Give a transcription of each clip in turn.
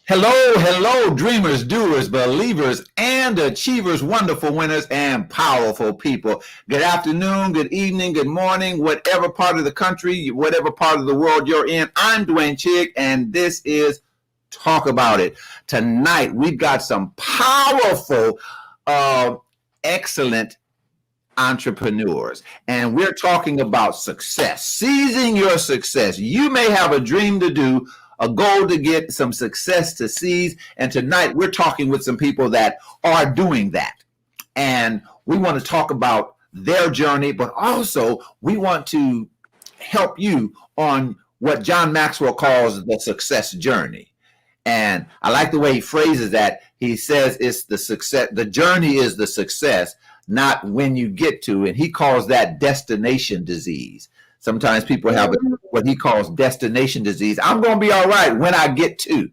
Hello, hello, dreamers, doers, believers, and achievers, wonderful winners, and powerful people. Good afternoon, good evening, good morning, whatever part of the country, whatever part of the world you're in. I'm Dwayne Shigg, and this is Talk About It. Tonight, we've got some powerful, uh, excellent entrepreneurs, and we're talking about success, seizing your success. You may have a dream to do, a goal to get, some success to seize, and tonight we're talking with some people that are doing that, and we want to talk about their journey, but also we want to help you on what John Maxwell calls the success journey. And I like the way he phrases that. He says it's the success, the journey is the success, not when you get to. And he calls that destination disease. Sometimes people have what he calls destination disease. I'm going to be all right when I get to.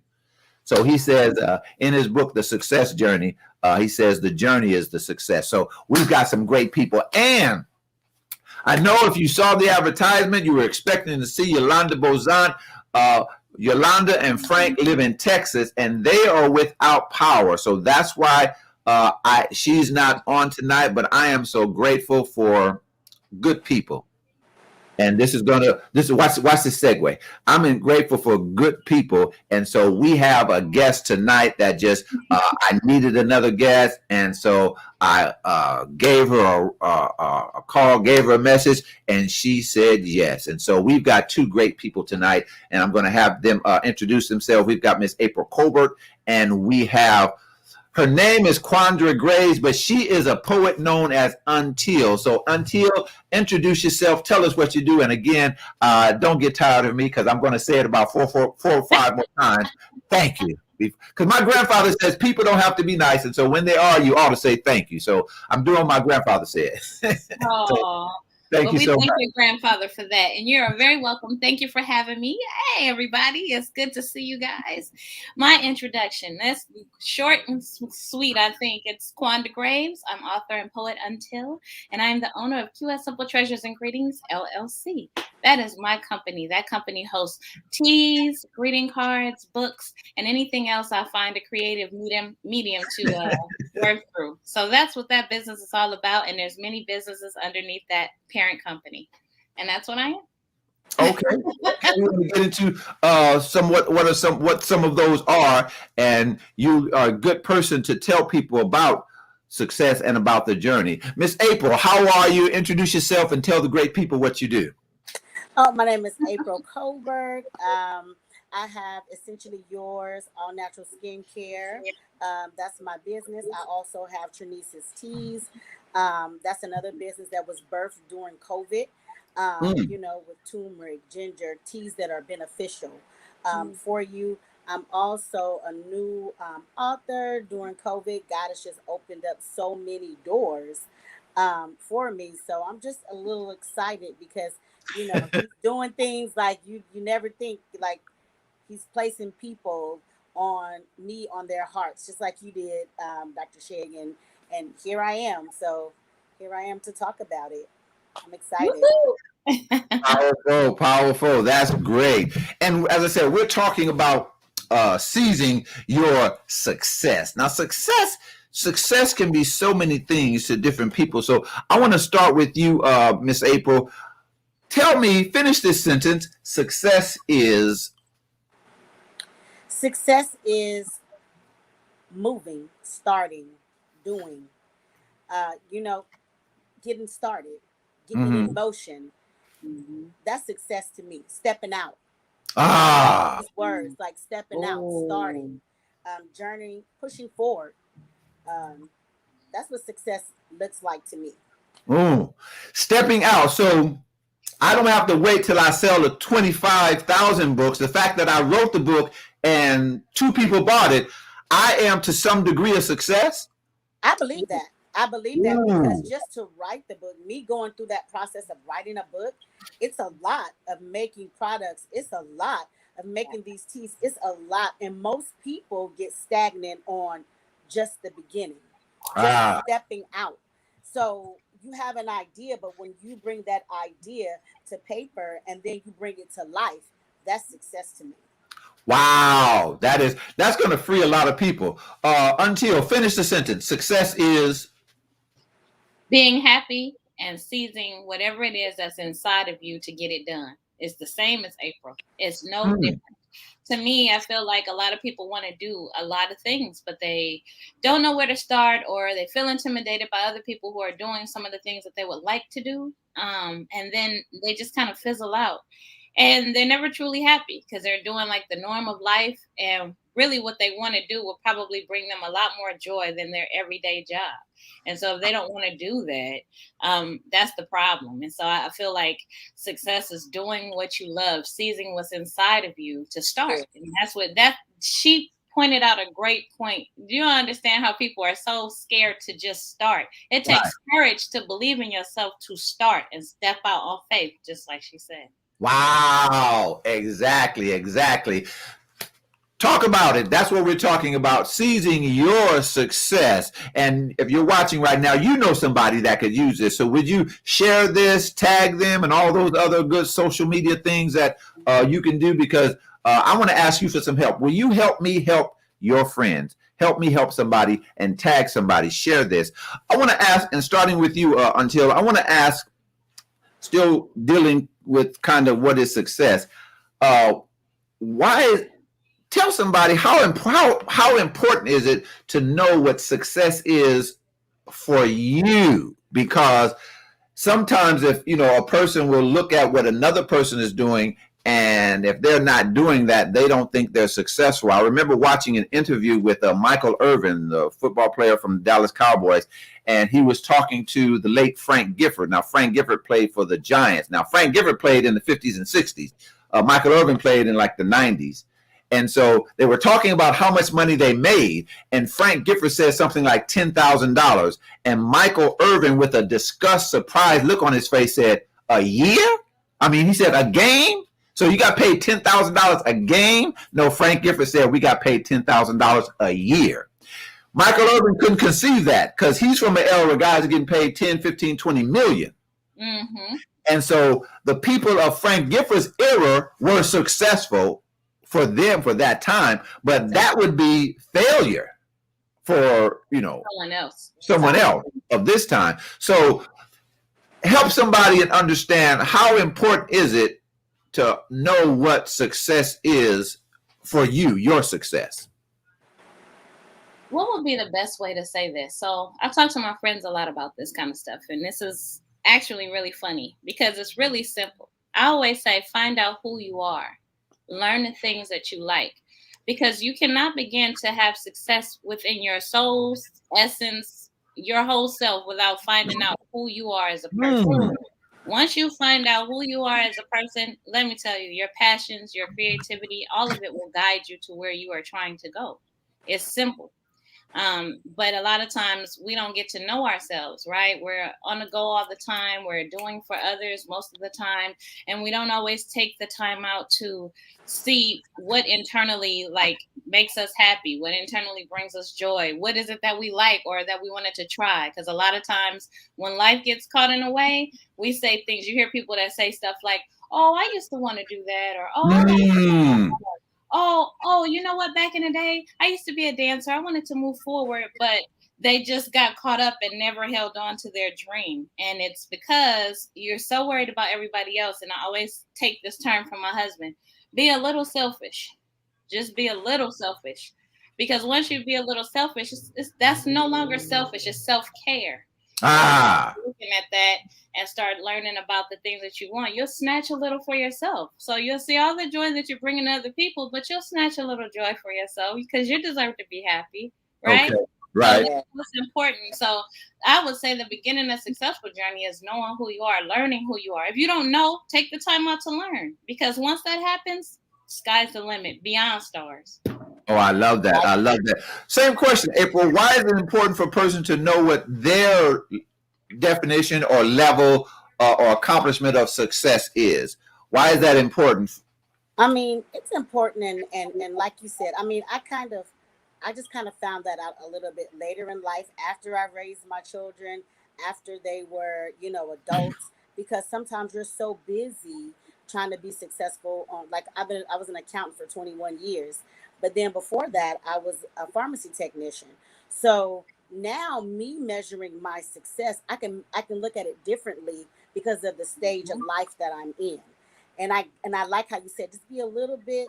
So he says in his book, The Success Journey, he says the journey is the success. So we've got some great people. And I know if you saw the advertisement, you were expecting to see Yolanda Bozan. Yolanda and Frank live in Texas, and they are without power. So that's why she's not on tonight, but I am so grateful for good people. And this is watch this segue. Grateful for good people, and so we have a guest tonight that just I needed another guest, and so I gave her a call, gave her a message, and she said yes. And so we've got two great people tonight, and I'm going to have them introduce themselves. We've got Miss April Colbert, and we have. Her name is Quandra Graves, but she is a poet known as Until. So, Until, introduce yourself. Tell us what you do. And again, don't get tired of me because I'm going to say it about four or five more times. Thank you. Because my grandfather says people don't have to be nice. And so when they are, you ought to say thank you. So I'm doing what my grandfather said. Oh, Thank well, you we so thank much. your grandfather for that. And you're very welcome. Thank you for having me. Hey, everybody. It's good to see you guys. My introduction, that's short and sweet, I think. It's Quanda Graves. I'm author and poet Until, and I'm the owner of QS Simple Treasures and Greetings, LLC. That is my company. That company hosts teas, greeting cards, books, and anything else I find a creative medium to work through. So that's what that business is all about. And there's many businesses underneath that parent company. And that's what I am. Okay. We're going to get into what some of those are, and you are a good person to tell people about success and about the journey. Miss April, how are you? Introduce yourself and tell the great people what you do. Oh, my name is April Colbert. I have Essentially Yours, all natural skincare. That's my business. I also have Trinice's Teas. That's another business that was birthed during COVID. Mm. With turmeric, ginger, teas that are beneficial for you. I'm also a new author. During COVID, God has just opened up so many doors for me. So I'm just a little excited because he's doing things like you never think, like he's placing people on their hearts, just like you did, Dr. Shigg, and here I am. So here I am to talk about it. I'm excited. Powerful, powerful. That's great. And as I said, we're talking about seizing your success. Now, success can be so many things to different people. So I want to start with you, Miss April. Tell me, finish this sentence. Success is moving, starting, doing. Uh, you know, Getting started, getting it in Mhm. motion. That's success to me. Stepping out. Ah, These words like stepping out, starting, journeying, pushing forward. Um, that's what success looks like to me. oh, stepping out. So I don't have to wait till I sell the 25,000 books. The fact that I wrote the book and two people bought it, I am to some degree a success. I believe that. I believe that because Ooh. just to write the book, me going through that process of writing a book, it's a lot of making products. It's a lot of making these teas. It's a lot. And most people get stagnant on just the beginning, just Ah, stepping out. So you have an idea, but when you bring that idea to paper and then you bring it to life, that's success to me. Wow, that's going to free a lot of people. Until finish the sentence. Success is. Being happy and seizing whatever it is that's inside of you to get it done. It's the same as April. It's no Hmm. different. To me, I feel like a lot of people want to do a lot of things, but they don't know where to start, or they feel intimidated by other people who are doing some of the things that they would like to do. And then they just kind of fizzle out. And they're never truly happy because they're doing like the norm of life. And really, what they want to do will probably bring them a lot more joy than their everyday job. And so, if they don't want to do that, that's the problem. And so, I feel like success is doing what you love, seizing what's inside of you to start. Yes. And that's what that she pointed out a great point. Do you understand how people are so scared to just start? It Right. takes courage to believe in yourself to start and step out on faith, just like she said. Wow. Exactly. Exactly. Talk about it. That's what we're talking about. Seizing your success. And if you're watching right now, you know somebody that could use this. So would you share this, tag them, and all those other good social media things that you can do? Because I want to ask you for some help. Will you help me help your friends? Help me help somebody and tag somebody. Share this. I want to ask, and starting with you, Until, I want to ask, still dealing with kind of what is success. Uh, why tell somebody how important is it to know what success is for you? Because sometimes if a person will look at what another person is doing, and if they're not doing that, they don't think they're successful. I remember watching an interview with Michael Irvin, the football player from the Dallas Cowboys, and he was talking to the late Frank Gifford. Now Frank Gifford played for the Giants. Now Frank Gifford played in the 50s and 60s. Michael Irvin played in like the 90s. And so they were talking about how much money they made, and Frank Gifford said something like $10,000. And Michael Irvin, with a disgust, surprised look on his face, said, "A year? I mean," he said, "a game? So you got paid $10,000 a game?" No, Frank Gifford said, "We got paid $10,000 a year." Michael Irvin couldn't conceive that because he's from an era where guys are getting paid 10, 15, 20 million. Mm-hmm. And so the people of Frank Gifford's era were successful for them for that time, but that would be failure for someone else of this time. So help somebody and understand how important is it to know what success is for you, your success. What would be the best way to say this? So I talk to my friends a lot about this kind of stuff, and this is actually really funny because it's really simple. I always say, find out who you are, learn the things that you like, because you cannot begin to have success within your soul's essence, your whole self, without finding out who you are as a person. Once you find out who you are as a person, let me tell you, your passions, your creativity, all of it will guide you to where you are trying to go. It's simple. But a lot of times we don't get to know ourselves, right? We're on the go all the time. We're doing for others most of the time. And we don't always take the time out to see what internally like makes us happy, what internally brings us joy. What is it that we like or that we wanted to try? Because a lot of times when life gets caught in a way, we say things. You hear people that say stuff like, "Oh, I used to want to do that," or "Oh, you know what? Back in the day, I used to be a dancer. I wanted to move forward, but they just got caught up and never held on to their dream." And it's because you're so worried about everybody else. And I always take this term from my husband: be a little selfish. Just be a little selfish. Because once you be a little selfish, that's no longer selfish, it's self care. Looking at that and start learning about the things that you want, you'll snatch a little for yourself. So you'll see all the joy that you're bringing to other people, but you'll snatch a little joy for yourself because you deserve to be happy, right? Okay, right. So that's what's important. So I would say the beginning of a successful journey is knowing who you are, learning who you are. If you don't know, take the time out to learn, because once that happens, sky's the limit, beyond stars. Oh, I love that. I love that. Same question, April. Why is it important for a person to know what their definition or level or accomplishment of success is? Why is that important? I mean, it's important, and like you said, I mean, I just kind of found that out a little bit later in life after I raised my children, after they were, adults, because sometimes you're so busy trying to be successful on, like, I was an accountant for 21 years, but then before that I was a pharmacy technician. So now me measuring my success, I can look at it differently because of the stage of life that I'm in. And I like how you said just be a little bit,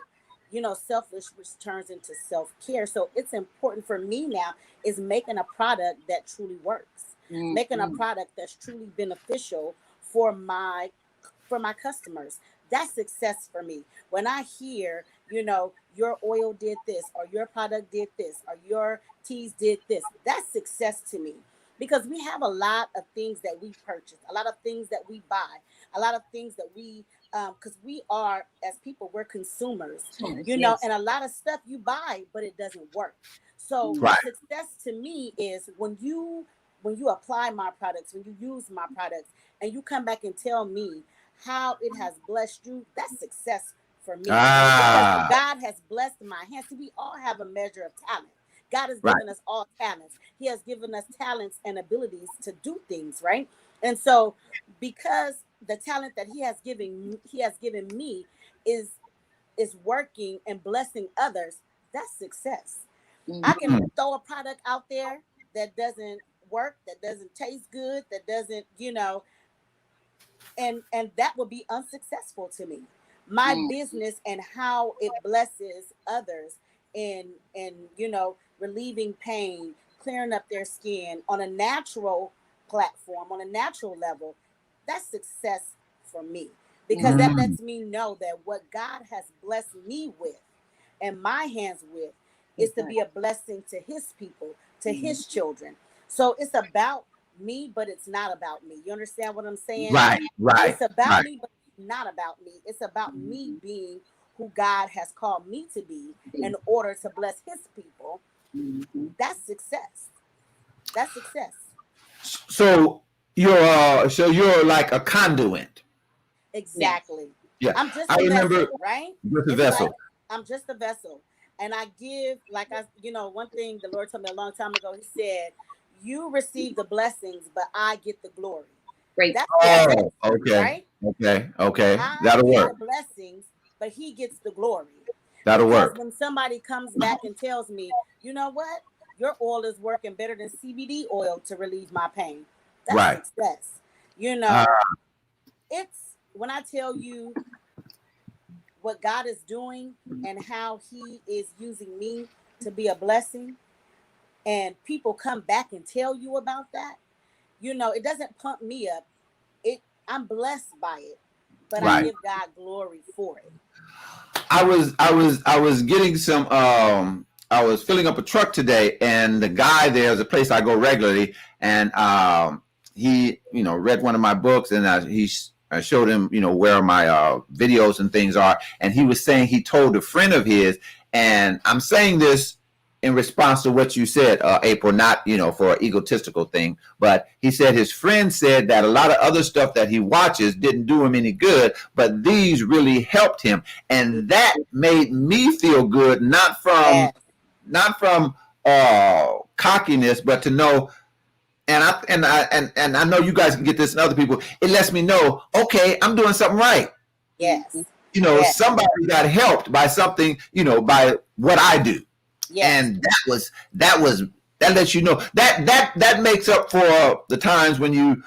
selfish, which turns into self-care. So it's important for me now is making a product that truly works, making a product that's truly beneficial for my customers. That's success for me. When I hear, your oil did this, or your product did this, or your teas did this, that's success to me. Because we have a lot of things that we purchase, a lot of things that we buy, a lot of things that we, because we are, as people, we're consumers, Yes. and a lot of stuff you buy, but it doesn't work. So Right. success to me is when you apply my products, when you use my products, and you come back and tell me how it has blessed you, that's success for me. Because Ah, God has blessed my hands. See, we all have a measure of talent. God has right. given us all talents. He has given us talents and abilities to do things, right? And so because the talent that he has given me is is working and blessing others, that's success. I can Mm, throw a product out there that doesn't work, that doesn't taste good, that doesn't, and that would be unsuccessful to me. My business and how it blesses others and relieving pain, clearing up their skin on a natural platform, on a natural level, that's success for me. Because that mm, lets me know that what God has blessed me with and my hands with is to be a blessing to his people, to his children. So it's about me, but it's not about me. You understand what I'm saying? right, right, It's about right. me, but it's not about me. It's about me being who God has called me to be in order to bless his people. That's success. That's success. So you're like a conduit. Yes. Exactly. Yeah, I'm just I a remember vessel, right? with the It's like vessel. I'm just a vessel. And I give, like, one thing the Lord told me a long time ago, he said, you receive the blessings, but I get the glory. Great. That's success, Oh, okay, right? okay, okay. I That'll get work. the blessings, but he gets the glory. That'll Because work. when somebody comes back and tells me, you know what, your oil is working better than CBD oil to relieve my pain, that's Right. success. You Uh, know, it's when I tell you what God is doing and how he is using me to be a blessing, and people come back and tell you about that, it doesn't pump me up. I'm blessed by it, but I right. give God glory for it. I was getting some I was filling up a truck today, and the guy there is a place I go regularly, and he read one of my books, and I showed him where my videos and things are, and he was saying he told a friend of his, and I'm saying this in response to what you said, April, not for an egotistical thing, but he said his friend said that a lot of other stuff that he watches didn't do him any good, but these really helped him, and that made me feel good, Yes, not from cockiness, but to know. And I know you guys can get this and other people. It lets me know, okay, I'm doing something right. yes, yes, Somebody got helped by something, by what I do, yes, and that lets you know that makes up for the times when you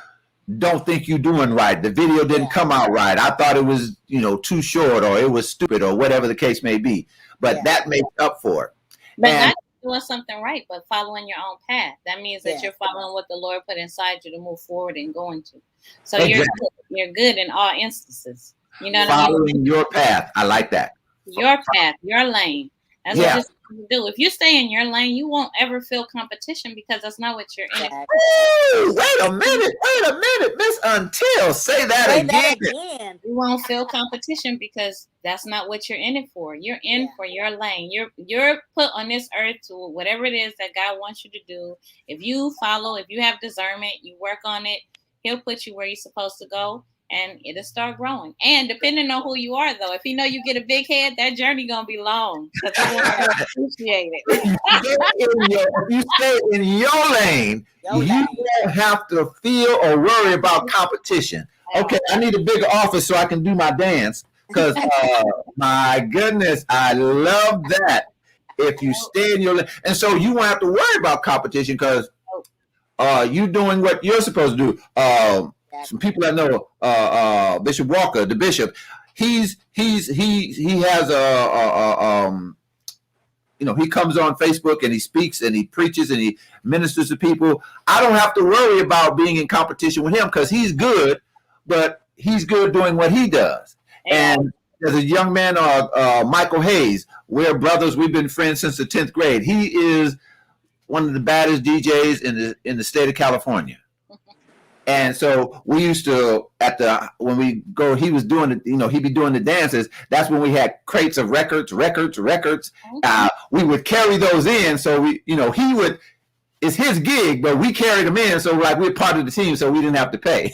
don't think you're doing right. The video didn't yeah, come out right. I thought it was too short, or it was stupid, or whatever the case may be. But yeah, that makes up for it. But And not doing something right, but following your own path. That means that yeah, you're following what the Lord put inside you to move forward and going to. So exactly, you're good in all instances. You know what I mean? following your path, I like that. Your path, your lane. That's what Yeah. you're supposed to do. If you stay in your lane, you won't ever feel competition because that's not what you're in it exactly. for. Ooh, wait a minute, Miss Until. Say that Say again. that again. You won't feel competition because that's not what you're in it for. You're in Yeah, for your lane. You're put on this earth to whatever it is that God wants you to do. If you follow, if you have discernment, you work on it, he'll put you where you're supposed to go and it'll start growing. And depending on who you are though, if you know you get a big head, that journey gonna be long because he wants yeah, to appreciate it. If you stay in your lane, your you lane. won't have to feel or worry about competition. Okay, I need a bigger office so I can do my dance. Because my goodness, I love that. If you stay in your and so you won't have to worry about competition because you doing what you're supposed to do. Some Exactly. people that know Bishop Walker, the bishop, he has he comes on Facebook and he speaks and he preaches and he ministers to people. I don't have to worry about being in competition with him because he's good, but he's good doing what he does. Yeah. And there's a young man, Michael Hayes. We're brothers. We've been friends since the 10th grade. He is one of the baddest DJs in the state of California. And so we used to when we go, he was doing it, he'd be doing the dances. That's when we had crates of records. We would carry those in. So it's his gig, but we carried him in. So like we're part of the team, so we didn't have to pay.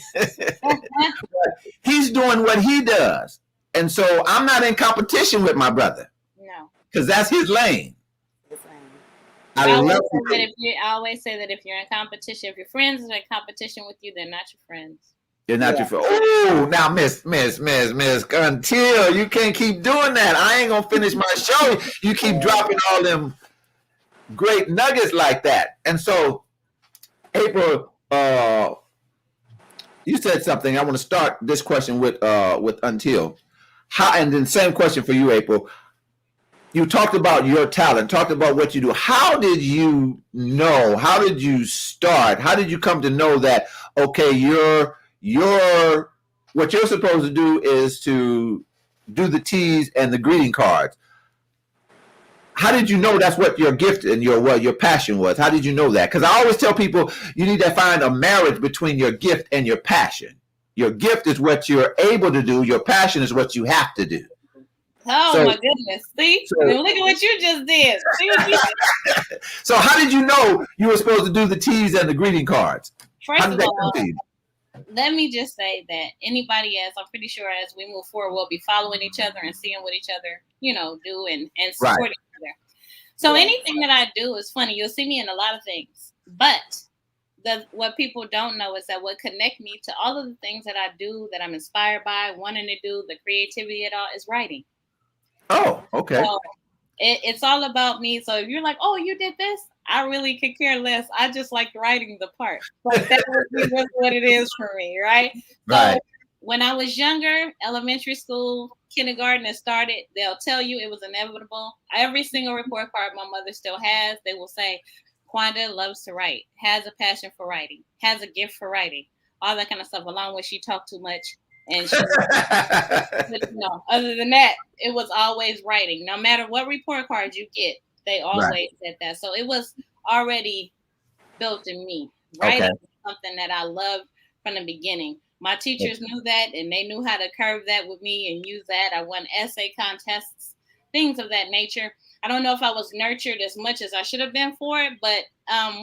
He's doing what he does. And so I'm not in competition with my brother. No. Because that's his lane. I always say that if you're in competition, if your friends are in competition with you, they're not your friends. You're not your friend. Oh, now Miss, until you can't keep doing that. I ain't gonna finish my show. You keep dropping all them great nuggets like that. And so, April, you said something. I want to start this question with until. How, and then same question for you, April. You talked about your talent, talked about what you do. How did you know? How did you start? How did you come to know that, okay, what you're supposed to do is to do the teas and the greeting cards? How did you know that's what your gift and your passion was? How did you know that? Because I always tell people you need to find a marriage between your gift and your passion. Your gift is what you're able to do. Your passion is what you have to do. Oh, my goodness. See? Look at what you just did. See what you did? So how did you know you were supposed to do the teas and the greeting cards? First of all, let me just say that anybody else, I'm pretty sure as we move forward, we'll be following each other and seeing what each other, do and support each other. So anything that I do is funny. You'll see me in a lot of things. But what people don't know is that what connect me to all of the things that I do, that I'm inspired by, wanting to do, the creativity at all, is writing. Oh, okay. So it's all about me. So if you're like, oh, you did this, I really could care less. I just like writing the part. Like that's what it is for me, right? So when I was younger, elementary school, kindergarten, it started, they'll tell you it was inevitable. Every single report card my mother still has, they will say, Quanda loves to write, has a passion for writing, has a gift for writing, all that kind of stuff, along with she talked too much. And she, other than that, it was always writing. No matter what report card you get, they always said that. So it was already built in me. Writing is something that I loved from the beginning. My teachers knew that, and they knew how to curve that with me and use that. I won essay contests, things of that nature. I don't know if I was nurtured as much as I should have been for it, but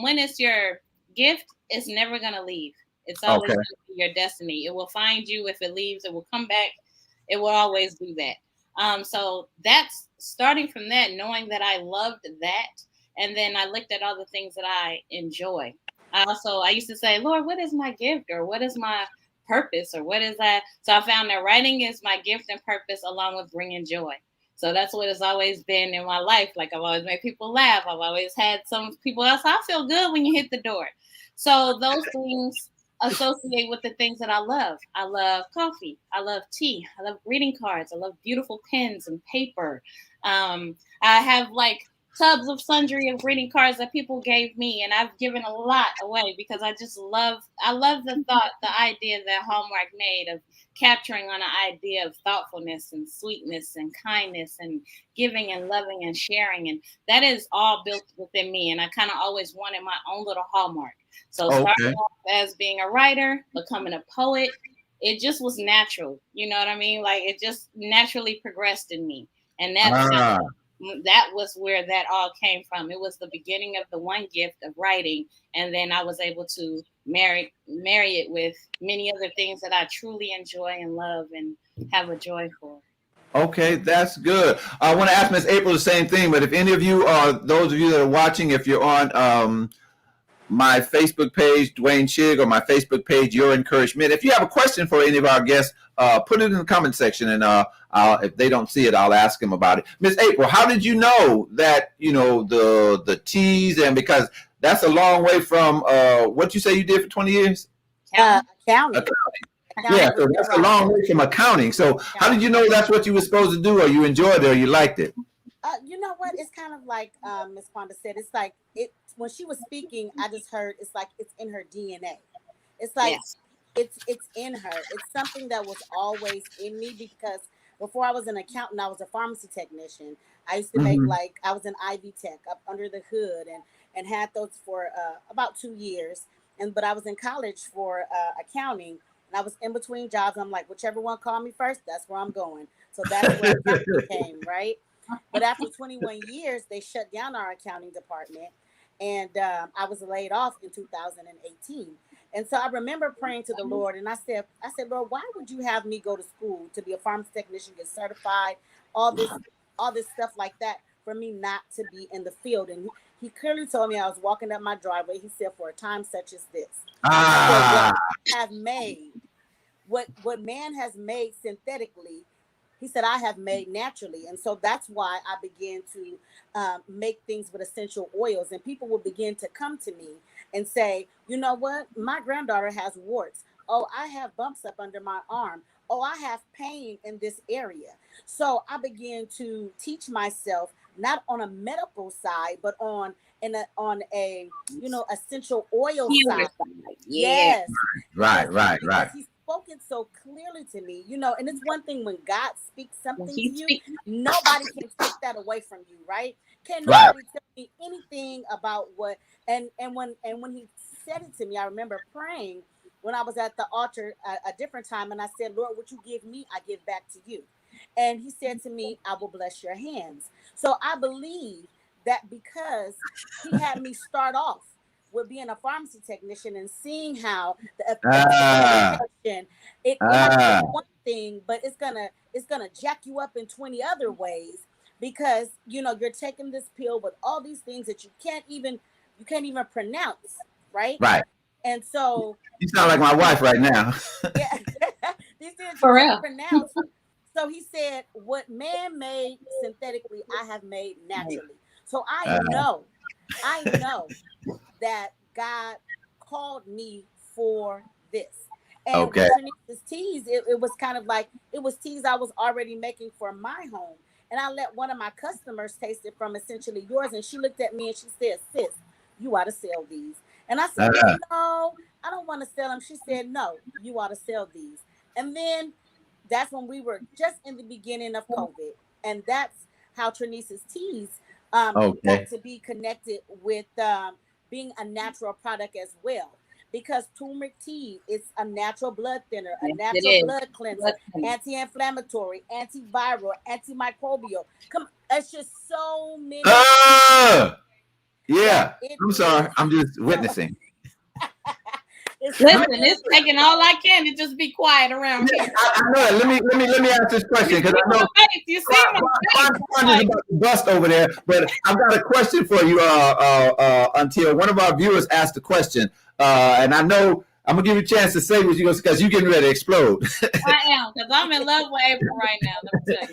when it's your gift, it's never going to leave. It's always going to be your destiny. It will find you. If it leaves, it will come back. It will always do that. So that's starting from that, knowing that I loved that. And then I looked at all the things that I enjoy. I used to say, Lord, what is my gift? Or what is my purpose? Or what is that? So I found that writing is my gift and purpose, along with bringing joy. So that's what it's always been in my life. Like I've always made people laugh. I've always had some people else. I feel good when you hit the door. So those things associate with the things that I love. I love coffee. I love tea. I love greeting cards. I love beautiful pens and paper. I have like tubs of sundry of greeting cards that people gave me, and I've given a lot away because I love the thought, the idea that Hallmark made of capturing on an idea of thoughtfulness and sweetness and kindness and giving and loving and sharing. And that is all built within me. And I kind of always wanted my own little Hallmark. So starting off as being a writer, becoming a poet, it just was natural. You know what I mean? Like it just naturally progressed in me. And that was where that all came from. It was the beginning of the one gift of writing. And then I was able to marry it with many other things that I truly enjoy and love and have a joy for. Okay, that's good. I want to ask Miss April the same thing, but if any of you those of you that are watching, if you're on my Facebook page, Dwayne Shigg, or my Facebook page, Your Encouragement. If you have a question for any of our guests, put it in the comment section, and if they don't see it, I'll ask them about it. Miss April, how did you know that, the T's, and because that's a long way from what you say you did for 20 years? Accounting. Yeah, so that's a long way from accounting. So how did you know that's what you were supposed to do, or you enjoyed it, or you liked it? You know what? It's kind of like Miss Fonda said. It's like when she was speaking, I just heard it's like it's in her DNA. It's like it's in her. It's something that was always in me, because before I was an accountant, I was a pharmacy technician. I used to make I was an IV tech up under the hood, and had those for about 2 years. But I was in college for accounting, and I was in between jobs. I'm like, whichever one called me first, that's where I'm going. So that's where accounting came, right? But after 21 years, they shut down our accounting department, and I was laid off in 2018. And so I remember praying to the Lord, and I said, Lord, why would you have me go to school to be a pharmacy technician, get certified, all this stuff like that, for me not to be in the field? And he clearly told me, I was walking up my driveway. He said, for a time such as this, what have made, what man has made synthetically, he said, I have made naturally. And so that's why I began to make things with essential oils. And people will begin to come to me and say, you know what? My granddaughter has warts. Oh, I have bumps up under my arm. Oh, I have pain in this area. So I began to teach myself, not on a medical side, but on a essential oil side. Yes. Right. Because he's spoken so clearly to me, and it's one thing when God speaks something to you, nobody can take that away from you, right? Can nobody tell me anything about what, and when he said it to me, I remember praying when I was at the altar a different time, and I said, Lord, what you give me, I give back to you. And he said to me, I will bless your hands. So I believe that because he had me start off with being a pharmacy technician and seeing how the effect it might be one thing, but it's gonna jack you up in 20 other ways, because you're taking this pill with all these things that you can't even pronounce, right? And so you sound like my wife right now. Yeah, these things you can't pronounce. So he said, what man made synthetically, I have made naturally. So I know that God called me for this. And with Trinice's teas, it was kind of like, it was teas I was already making for my home. And I let one of my customers taste it from Essentially Yours. And she looked at me and she said, sis, you ought to sell these. And I said, no, I don't want to sell them. She said, no, you ought to sell these. And then that's when we were just in the beginning of COVID. And that's how Trinice's teas got to be connected with being a natural product as well. Because turmeric tea is a natural blood thinner, a natural blood cleanser, anti-inflammatory, antiviral, antimicrobial. It's just so many. Yeah. I'm sorry. I'm just witnessing. Listen, it's taking all I can to just be quiet around here. I know. Let me ask this question, because I know you see my face. About to bust over there, but I've got a question for you. Until one of our viewers asked the question, and I know I'm gonna give you a chance to say what you, because you're getting ready to explode. I am, because I'm in love with April right now. Let me tell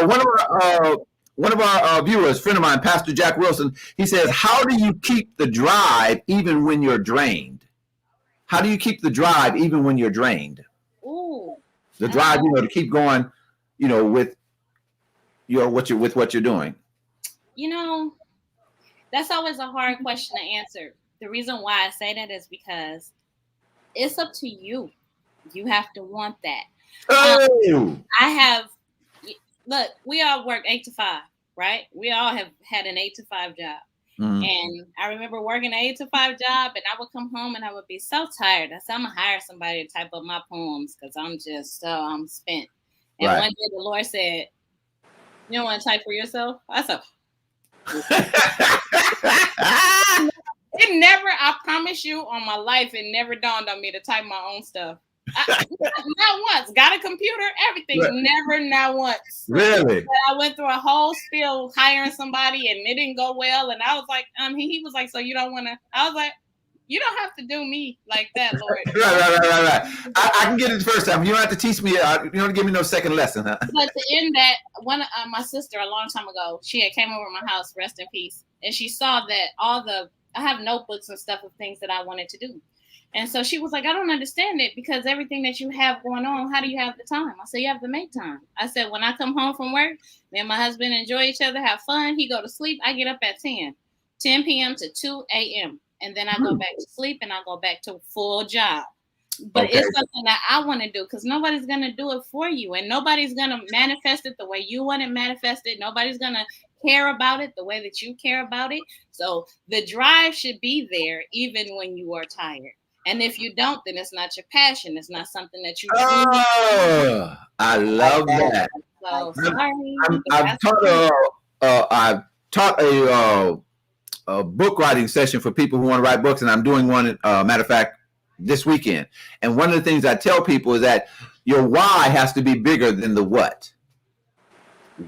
you. One of our viewers, friend of mine, Pastor Jack Wilson, he says, "How do you keep the drive even when you're drained?" How do you keep the drive even when you're drained? Ooh, the drive, to keep going, with what you're doing. That's always a hard question to answer. The reason why I say that is because it's up to you. You have to want that. Look, we all work 8 to 5, right? We all have had an 8 to 5 job. And I remember working an 8 to 5 job, and I would come home and I would be so tired. I said, I'm gonna hire somebody to type up my poems because I'm spent. And one day the Lord said, you don't want to type for yourself? I said, I promise you on my life, it never dawned on me to type my own stuff. Not once. Got a computer, everything. Never, not once. Really? But I went through a whole spiel hiring somebody, and it didn't go well. And I was like, he was like, so you don't want to? I was like, You don't have to do me like that, Lord. Right. I can get it the first time. You don't have to teach me. You don't have to give me no second lesson, huh? But to end that, my sister a long time ago, she had came over my house, rest in peace, and she saw that I have notebooks and stuff of things that I wanted to do. And so she was like, I don't understand it because everything that you have going on, how do you have the time? I said, you have to make time. I said, when I come home from work, me and my husband enjoy each other, have fun. He go to sleep. I get up at 10 p.m. to 2 a.m. And then I go back to sleep and I go back to full job. But it's something that I want to do because nobody's going to do it for you. And nobody's going to manifest it the way you want it manifested. Nobody's going to care about it the way that you care about it. So the drive should be there even when you are tired. And if you don't, then it's not your passion. It's not something that you choose. Oh, I love that. So sorry. I've taught a book writing session for people who want to write books, and I'm doing one, matter of fact, this weekend. And one of the things I tell people is that your why has to be bigger than the what.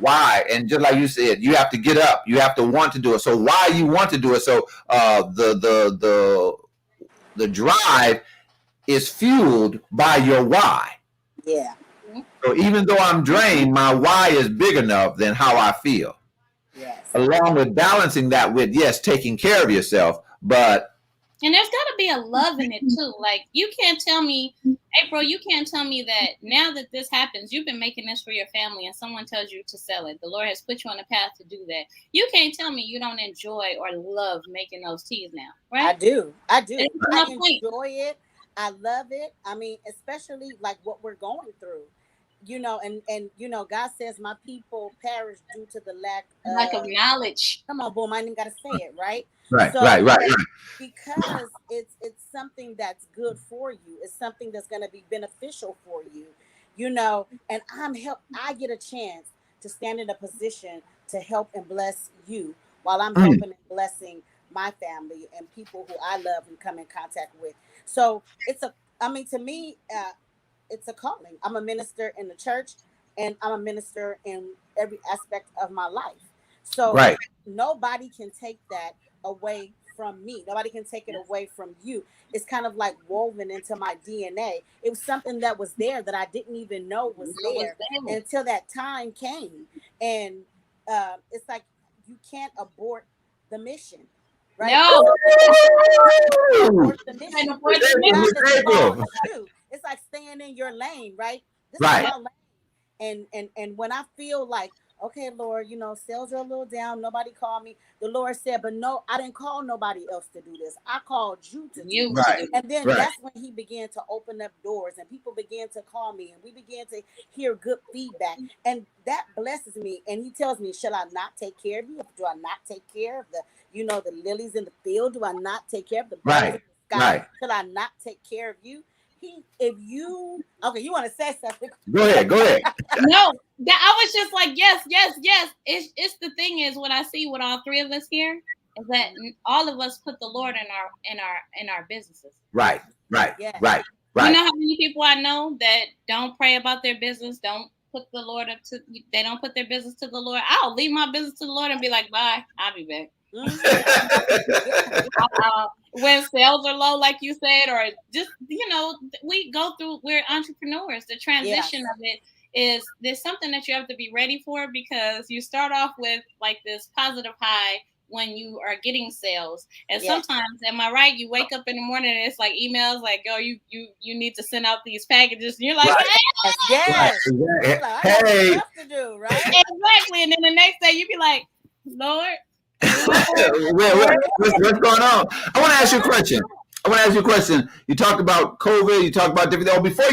Why? And just like you said, you have to get up. You have to want to do it. So why you want to do it? So the drive is fueled by your why. Yeah. So even though I'm drained, my why is big enough than how I feel. Yes. Along with balancing that with, yes, taking care of yourself, but. And there's got to be a love in it too. Like you can't tell me, April, you can't tell me that now that this happens, you've been making this for your family and someone tells you to sell it. The Lord has put you on a path to do that. You can't tell me you don't enjoy or love making those teas now, right? I do. I enjoy it. I love it. I mean, especially like what we're going through, you know, and you know, God says my people perish due to the lack of knowledge. Come on, boom, I ain't even gotta say it, right? Right. Because it's something that's good for you. It's something that's gonna be beneficial for you, you know, and I get a chance to stand in a position to help and bless you while I'm helping and blessing my family and people who I love and come in contact with. So to me, it's a calling. I'm a minister in the church and I'm a minister in every aspect of my life. So nobody can take that away from me. Nobody can take it away from you. It's kind of like woven into my DNA. It was something that was there that I didn't even know was there until that time came. And it's like you can't abort the mission. Right? No. It's like staying in your lane, right? This right. is my lane. And when I feel like, okay, Lord, you know, sales are a little down, nobody called me. The Lord said, but no, I didn't call nobody else to do this. I called you to do it. And then that's when he began to open up doors and people began to call me and we began to hear good feedback. And that blesses me. And he tells me, shall I not take care of you? Do I not take care of the lilies in the field? Do I not take care of the birds in the sky? Shall I not take care of you? You want to say something? Go ahead. No, I was just like, yes. It's the thing is what I see with all three of us here is that all of us put the Lord in our businesses. Right. You know how many people I know that don't pray about their business, don't put the Lord they don't put their business to the Lord. I'll leave my business to the Lord and be like, bye, I'll be back. When sales are low, like you said, or just, you know, we're entrepreneurs. The transition of it is there's something that you have to be ready for because you start off with like this positive high when you are getting sales. And sometimes, am I right? You wake up in the morning and it's like emails like, oh, you need to send out these packages. And you're like, yes. Hey. Stuff to do, right? Exactly. And then the next day you be like, Lord, what's going on? I want to ask you a question. You talked about COVID. You talked about different. Before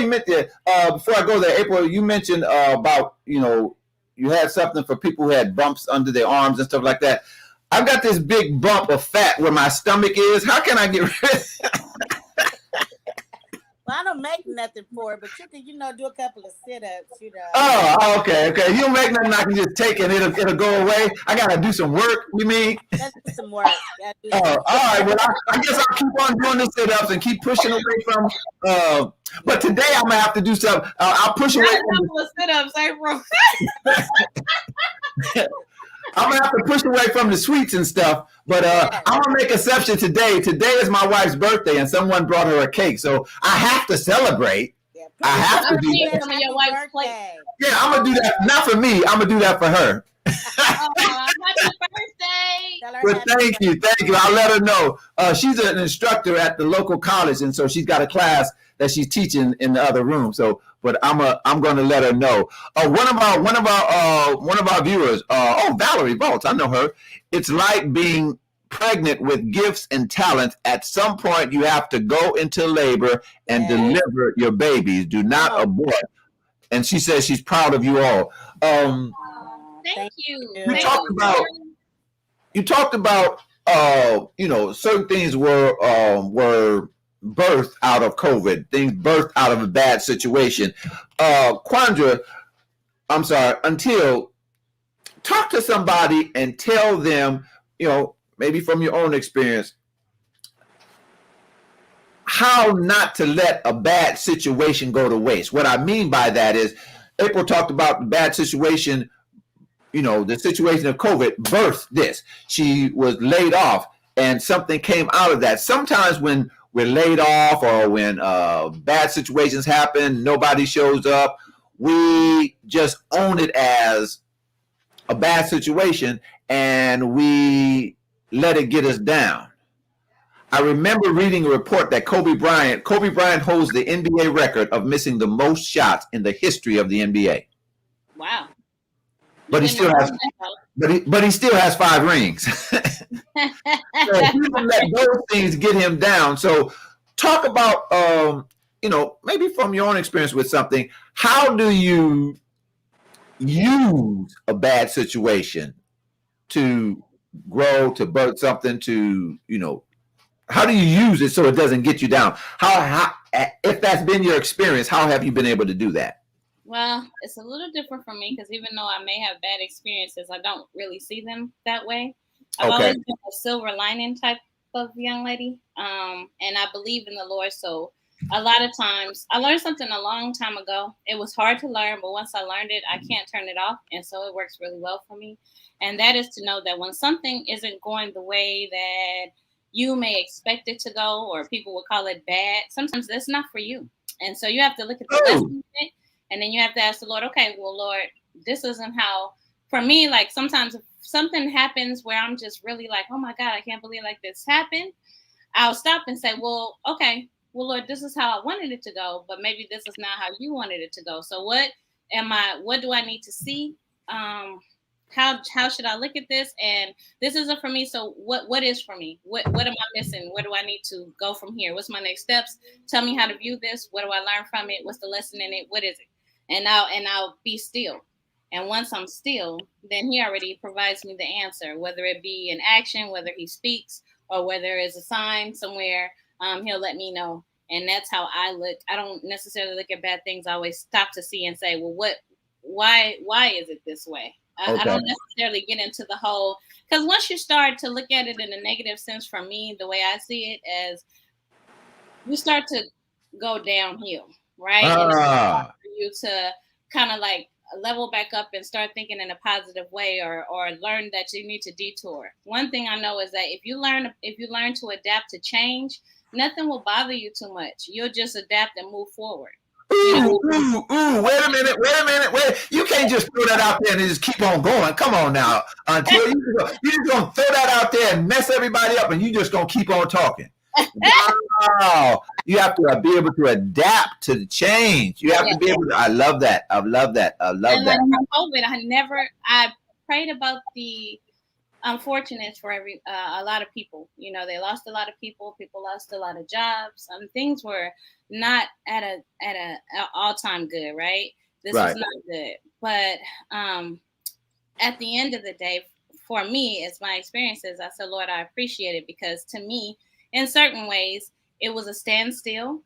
I go there, April, you mentioned about, you know, you had something for people who had bumps under their arms and stuff like that. I've got this big bump of fat where my stomach is. How can I get rid of it? Well, I don't make nothing for it, but you can, do a couple of sit-ups, Oh, okay. You don't make nothing I can just take and it'll go away. I gotta do some work, you mean? Let's do some work. All right. Well, I guess I'll keep on doing the sit-ups and keep pushing away from. But today I'm gonna have to do something. I'll push away. A couple of sit-ups, April. I'm gonna have to push away from the sweets and stuff, but Yes. I'm gonna make exception today. Today is my wife's birthday, and someone brought her a cake, so I have to celebrate. Yeah, I have to I'm do seeing that. some of your happy wife's plate. birthday. Yeah, I'm gonna do that. Not for me. I'm gonna do that for her. Happy birthday. Tell her But happy thank you. I'll let her know. She's an instructor at the local college, and so she's got a class that she's teaching in the other room. So, but I'm going to let her know. One of our viewers. Valerie Bolts. I know her. It's like being pregnant with gifts and talents. At some point, you have to go into labor and deliver your babies. Do not abort. And she says she's proud of you all. Thank you. You talked about certain things were birthed out of COVID, things birthed out of a bad situation. Quandra, I'm sorry, until talk to somebody and tell them, maybe from your own experience, how not to let a bad situation go to waste. What I mean by that is April talked about the bad situation. The situation of COVID birthed this. She was laid off and something came out of that. Sometimes when we're laid off or when bad situations happen, nobody shows up, we just own it as a bad situation and we let it get us down. I remember reading a report that Kobe Bryant holds the NBA record of missing the most shots in the history of the NBA. Wow. But he still has 5 rings. So people let those things get him down. So talk about maybe from your own experience with something, how do you use a bad situation to grow, to birth something, to how do you use it so it doesn't get you down? How if that's been your experience, how have you been able to do that? Well, it's a little different for me because even though I may have bad experiences, I don't really see them that way. I've always been a silver lining type of young lady, and I believe in the Lord. So a lot of times, I learned something a long time ago. It was hard to learn, but once I learned it, I can't turn it off, and so it works really well for me. And that is to know that when something isn't going the way that you may expect it to go, or people will call it bad, sometimes that's not for you. And so you have to look at the lesson in it. And then you have to ask the Lord, okay, well, Lord, this isn't how, for me, like sometimes if something happens where I'm just really like, oh my God, I can't believe like this happened. I'll stop and say, well, okay, well, Lord, this is how I wanted it to go, but maybe this is not how you wanted it to go. So what do I need to see? How should I look at this? And this isn't for me. So what is for me? What am I missing? Where do I need to go from here? What's my next steps? Tell me how to view this. What do I learn from it? What's the lesson in it? What is it? And I'll be still. And once I'm still, then he already provides me the answer, whether it be an action, whether he speaks, or whether it's a sign somewhere, he'll let me know. And that's how I look. I don't necessarily look at bad things. I always stop to see and say, well, why is it this way? I don't necessarily get into the whole, because once you start to look at it in a negative sense, for me, the way I see it as you start to go downhill, right? And it's hard for you to kind of like level back up and start thinking in a positive way, or learn that you need to detour. One thing I know is that if you learn to adapt to change, nothing will bother you too much. You'll just adapt and move forward. Wait a minute. You can't just throw that out there and just keep on going. Come on now. Until you just gonna throw that out there and mess everybody up and you just gonna keep on talking. Wow. You have to be able to adapt to the change. You have to be able to, I love that. And like from COVID, I prayed about the unfortunate for a lot of people. They lost a lot of people lost a lot of jobs. Things were not at a all-time good, right? This was not good. But at the end of the day, for me, as my experiences, I said, Lord, I appreciate it, because to me, in certain ways, it was a standstill.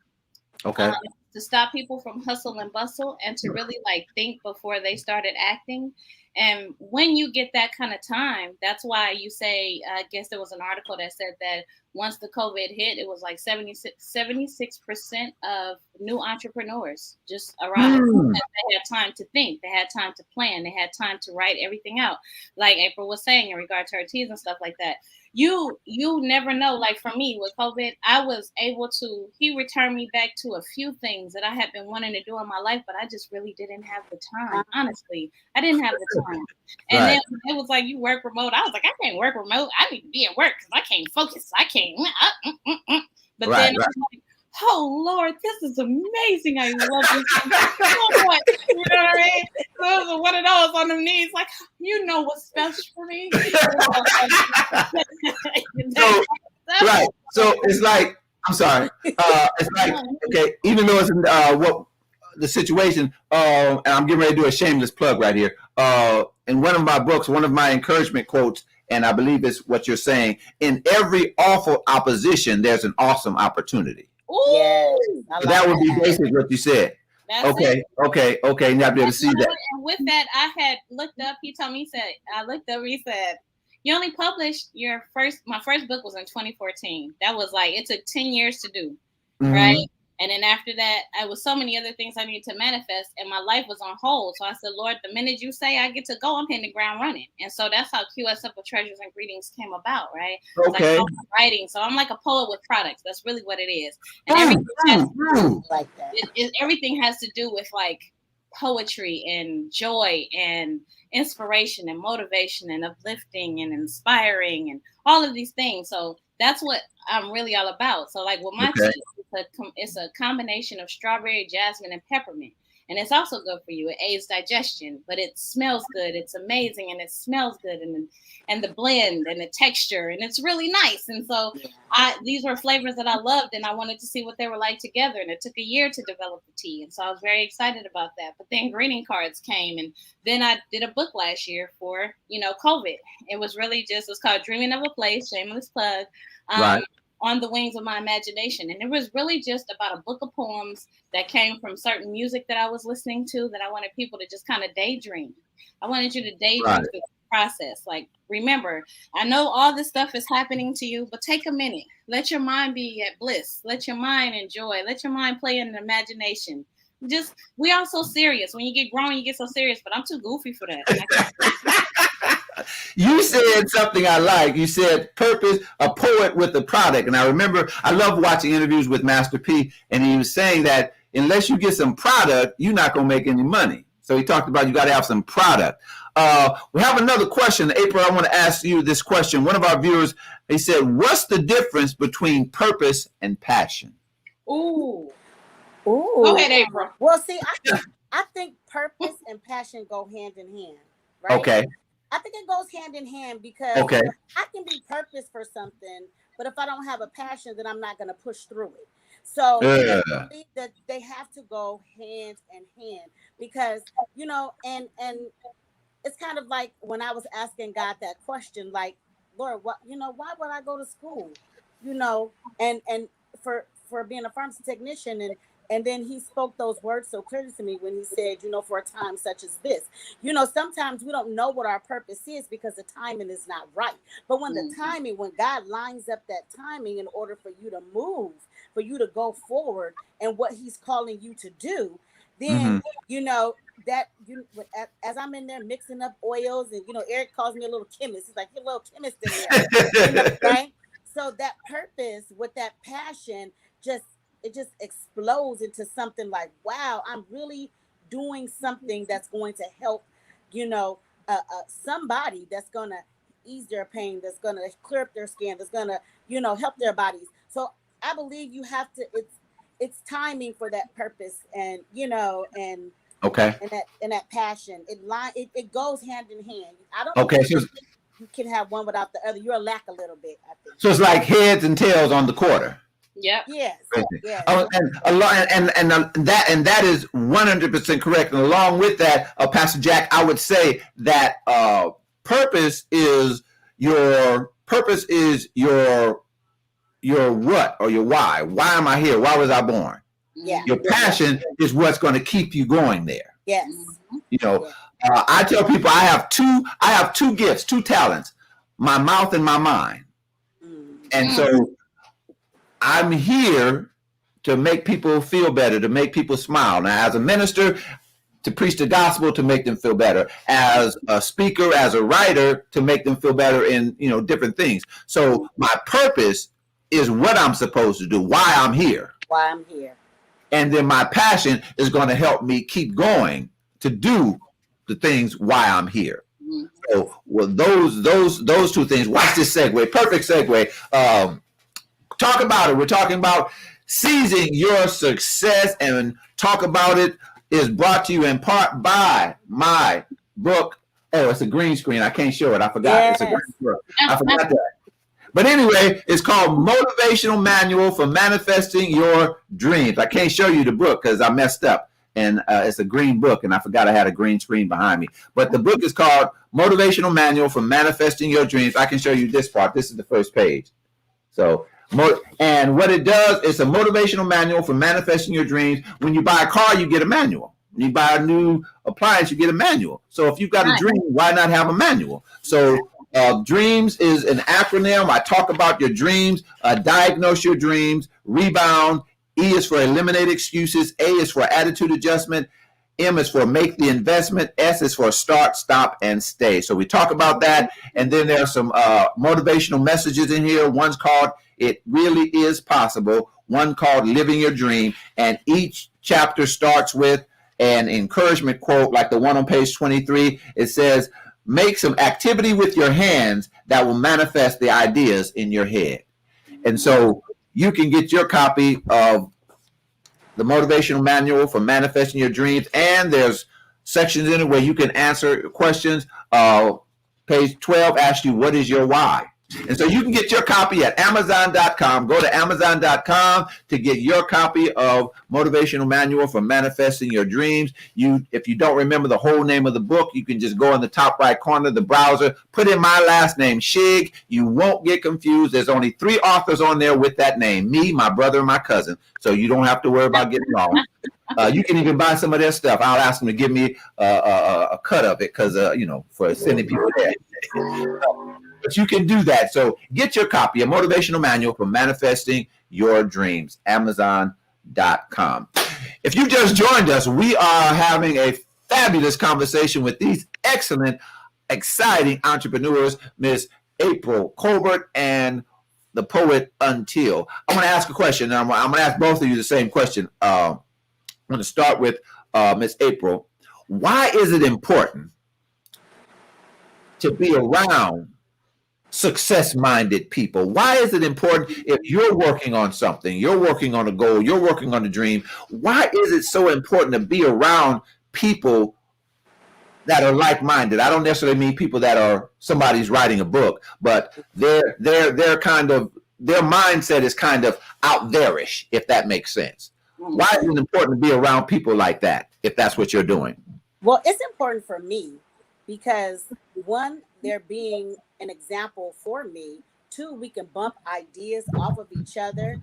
Okay. To stop people from hustle and bustle and to really think before they started acting. And when you get that kind of time, that's why you say, I guess there was an article that said that once the COVID hit, it was like 76% of new entrepreneurs just arrived. They had time to think. They had time to plan. They had time to write everything out. Like April was saying in regard to her teas and stuff like that. You never know. Like for me with COVID, I was able to, he returned me back to a few things that I had been wanting to do in my life, but I just really didn't have the time. Honestly, I didn't have the time. And then it was like, you work remote. I was like, I can't work remote. I need to be at work because I can't focus. I can't. But then I was like, oh Lord, this is amazing. I love this so much. You know what I mean? So it was one of those on the knees, like, you know what's special for me. So it's like, I'm sorry. It's like, okay, even though it's what the situation, and I'm getting ready to do a shameless plug right here. In one of my books, one of my encouragement quotes, and I believe it's what you're saying, in every awful opposition, there's an awesome opportunity. Ooh, yes, so that would be basically what you said. That's okay. Now I'll be able to see that. And with that, I had looked up. He told me, he said, you only published my first book was in 2014. That was like, it took 10 years to do, right? And then after that, I was so many other things I needed to manifest, and my life was on hold. So I said, Lord, the minute you say I get to go, I'm hitting the ground running. And so that's how QS Simple Treasures and Greetings came about, right? Okay. Like writing. So I'm like a poet with products. That's really what it is. And everything has to do with like poetry and joy and inspiration and motivation and uplifting and inspiring and all of these things. So that's what I'm really all about. So like with my tea, it's a combination of strawberry, jasmine, and peppermint. And it's also good for you. It aids digestion, but it smells good. It's amazing, and it smells good, and the blend and the texture, and it's really nice. And so these were flavors that I loved, and I wanted to see what they were like together. And it took a year to develop the tea, and so I was very excited about that. But then greeting cards came, and then I did a book last year for COVID. It was really it's called Dreaming of a Place. Shameless plug. On the Wings of My Imagination. And it was really just about a book of poems that came from certain music that I was listening to that I wanted people to just kind of daydream. I wanted you to daydream through the process. Like, remember, I know all this stuff is happening to you, but take a minute. Let your mind be at bliss. Let your mind enjoy. Let your mind play in the imagination. We are so serious. When you get grown, you get so serious, but I'm too goofy for that. You said something I like. You said purpose, a poet with a product. And I remember, I love watching interviews with Master P, and he was saying that unless you get some product, you're not going to make any money. So he talked about you got to have some product. We have another question. April, I want to ask you this question. One of our viewers, he said, what's the difference between purpose and passion? Ooh. Go ahead, April. Well, see, I think purpose and passion go hand in hand, right? Okay. I think it goes hand in hand because I can be purpose for something, but if I don't have a passion, then I'm not going to push through it. So I believe that they have to go hand in hand because, and it's kind of like when I was asking God that question, like, Lord, why would I go to school? And for being a pharmacy technician, and then he spoke those words so clearly to me when he said, for a time such as this. Sometimes we don't know what our purpose is because the timing is not right. But when when God lines up that timing in order for you to move, for you to go forward and what he's calling you to do, then, as I'm in there mixing up oils and, Eric calls me a little chemist. He's like, you're a little chemist in there, right? So that purpose with that passion it just explodes into something like, wow, I'm really doing something that's going to help, somebody that's going to ease their pain, that's going to clear up their skin, that's going to, help their bodies. So I believe you have to, it's timing for that purpose and, and that passion. It goes hand in hand. I don't think you can have one without the other. You'll lack a little bit, I think. So it's like heads and tails on the quarter. Yep. Yes. And that is 100% correct. And along with that, Pastor Jack, I would say that purpose is your what or your why. Why am I here? Why was I born? Yeah. Your passion is what's going to keep you going there. Yes. I tell people I have two gifts, two talents, my mouth and my mind. And so I'm here to make people feel better, to make people smile. Now, as a minister, to preach the gospel, to make them feel better. As a speaker, as a writer, to make them feel better in different things. So my purpose is what I'm supposed to do, why I'm here. Why I'm here. And then my passion is going to help me keep going to do the things why I'm here. So, well, those two things. Watch this segue. Perfect segue. Talk about it. We're talking about seizing your success, and talk about it is brought to you in part by my book. Oh, it's a green screen. I can't show it. I forgot. Yes. It's a green book. I forgot that. But anyway, it's called Motivational Manual for Manifesting Your Dreams. I can't show you the book because I messed up. And it's a green book, and I forgot I had a green screen behind me. But the book is called Motivational Manual for Manifesting Your Dreams. I can show you this part. This is the first page. So, and what it does is a motivational manual for manifesting your dreams. When you buy a car, you get a manual. When you buy a new appliance, you get a manual. So if you've got a dream, why not have a manual? So dreams is an acronym. I talk about your dreams, diagnose your dreams, rebound. E is for eliminate excuses. A is for attitude adjustment. M is for make the investment. S is for start, stop, and stay. So we talk about that. And then there are some motivational messages in here. One's called It Really Is Possible. One called Living Your Dream. And each chapter starts with an encouragement quote, like the one on page 23. It says, make some activity with your hands that will manifest the ideas in your head. And so you can get your copy of the Motivational Manual for Manifesting Your Dreams, and there's sections in it where you can answer questions. Page 12 asks you, what is your why? And so you can get your copy at Amazon.com. Go to Amazon.com to get your copy of Motivational Manual for Manifesting Your Dreams. If you don't remember the whole name of the book, you can just go in the top right corner of the browser, put in my last name, Shigg. You won't get confused. There's only 3 authors on there with that name, me, my brother, and my cousin. So you don't have to worry about getting lost. You can even buy some of their stuff. I'll ask them to give me a cut of it because, for sending people there. But you can do that. So get your copy, a motivational manual for manifesting your dreams, Amazon.com. If you just joined us, we are having a fabulous conversation with these excellent, exciting entrepreneurs, Miss April Colbert and the poet Until. I'm going to ask a question. I'm going to ask both of you the same question. I'm going to start with Miss April. Why is it important to be around success-minded people? Why is it important if you're working on something, you're working on a goal, you're working on a dream? Why is it so important to be around people that are like-minded? I don't necessarily mean people that are somebody's writing a book, but they're kind of, their mindset is kind of out there-ish, if that makes sense. Why is it important to be around people like that, if that's what you're doing? Well, it's important for me because, one, they're being an example for me. 2, we can bump ideas off of each other.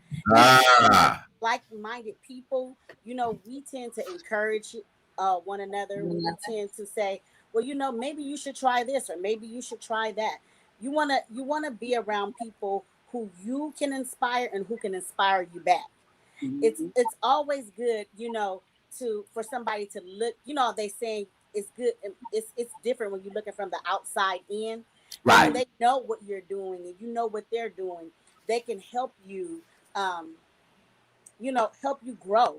Like-minded people, we tend to encourage one another. We tend to say, well, maybe you should try this or maybe you should try that. You wanna be around people who you can inspire and who can inspire you back. It's always good, for somebody to look. They say it's good. It's different when you're looking from the outside in. Right. When they know what you're doing and you know what they're doing, they can help you. Help you grow.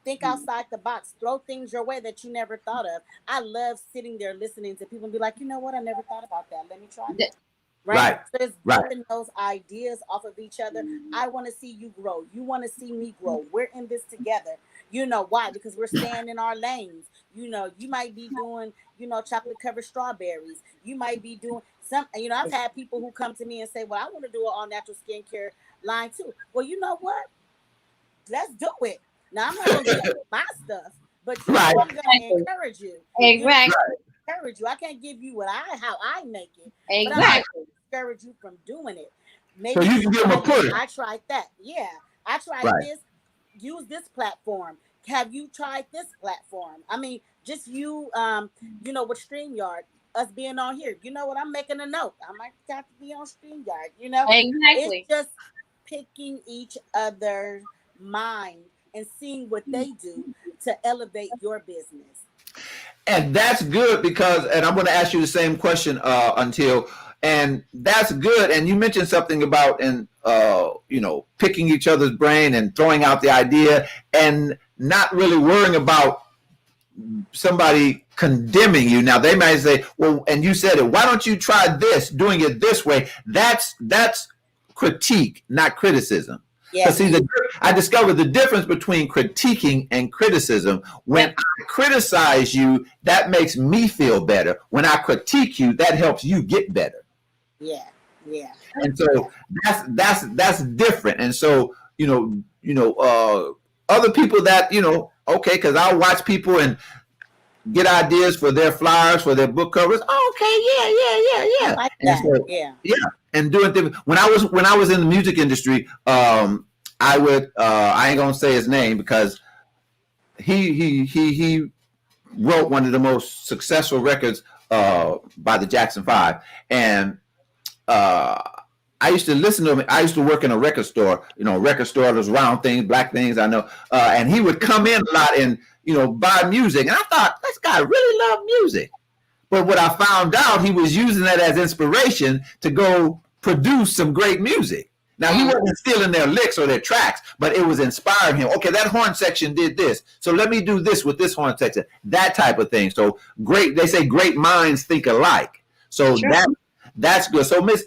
Think outside the box. Throw things your way that you never thought of. I love sitting there listening to people and be like, you know what? I never thought about that. Let me try that. Right. So it's building those ideas off of each other. I want to see you grow. You want to see me grow. We're in this together. Why? Because we're staying in our lanes. You might be doing, chocolate covered strawberries. You might be doing some, I've had people who come to me and say, well, I want to do an all natural skincare line too. Well, you know what? Let's do it. Now, I'm not going to get my stuff, but I'm going to encourage you. Exactly. Encourage you. I can't give you how I make it. Exactly. But I discourage you from doing it. Maybe so you can give them a push. I tried that. Yeah. I tried this. Use this platform. Have you tried this platform? I mean, just you, with StreamYard, us being on here. You know what? I'm making a note. I might have to be on StreamYard, Exactly. It's just picking each other's mind and seeing what they do to elevate your business. And that's good because, and I'm going to ask you the same question until, and that's good. And you mentioned something about, and picking each other's brain and throwing out the idea and not really worrying about somebody condemning you. Now they might say, well, and you said it, why don't you try this, doing it this way? That's critique, not criticism. Because see, I discovered the difference between critiquing and criticism. When I criticize you, that makes me feel better. When I critique you, that helps you get better. Yeah. And so that's different. And so other people that okay, because I'll watch people and get ideas for their flyers, for their book covers. Oh, okay, yeah. Like and that. so, yeah. And doing things. When I was in the music industry, I would I ain't gonna say his name because he wrote one of the most successful records by the Jackson 5, and I used to listen to him. I used to work in a record store, those round things, black things, I know. And he would come in a lot and, buy music. And I thought, this guy really loved music. But what I found out, he was using that as inspiration to go produce some great music. Now, he wasn't stealing their licks or their tracks, but it was inspiring him. Okay, that horn section did this, so let me do this with this horn section, that type of thing. So they say great minds think alike. So that's good. So Miss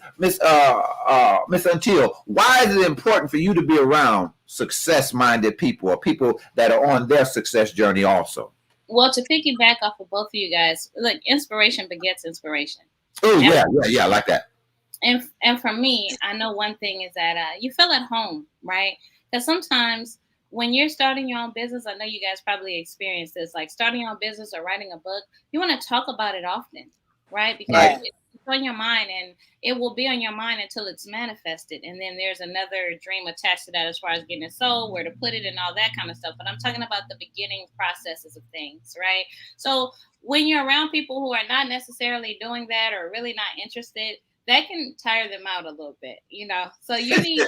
Until, why is it important for you to be around success-minded people or people that are on their success journey also? Well, to piggyback off of both of you guys, look, inspiration begets inspiration. Oh, yeah, I like that. And for me, I know one thing is that you feel at home, right? Because sometimes when you're starting your own business, I know you guys probably experience this, like starting your own business or writing a book, you want to talk about it often, right? Because it's on your mind, and it will be on your mind until it's manifested. And then there's another dream attached to that as far as getting it sold, where to put it, and all that kind of stuff. But I'm talking about the beginning processes of things, right? So when you're around people who are not necessarily doing that or really not interested, that can tire them out a little bit, So you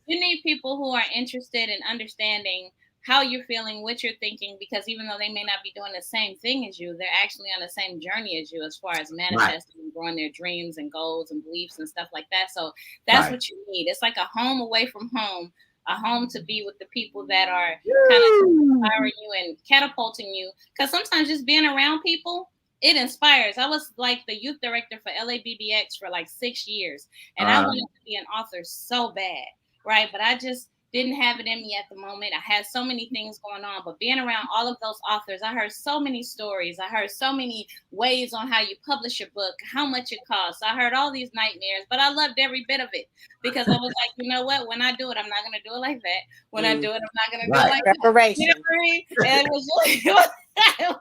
need people who are interested in understanding how you're feeling, what you're thinking, because even though they may not be doing the same thing as you, they're actually on the same journey as you as far as manifesting and growing their dreams and goals and beliefs and stuff like that. So that's what you need. It's like a home away from home, a home to be with the people that are kind of inspiring you and catapulting you. Because sometimes just being around people, it inspires. I was like the youth director for LABBX for like 6 years, and I wanted to be an author so bad, right? But I just didn't have it in me at the moment. I had so many things going on, but being around all of those authors, I heard so many stories. I heard so many ways on how you publish your book, how much it costs. I heard all these nightmares, but I loved every bit of it because I was like, you know what? When I do it, I'm not going to do it like that. When I do it, I'm not going to do it like that. You know what I mean? And it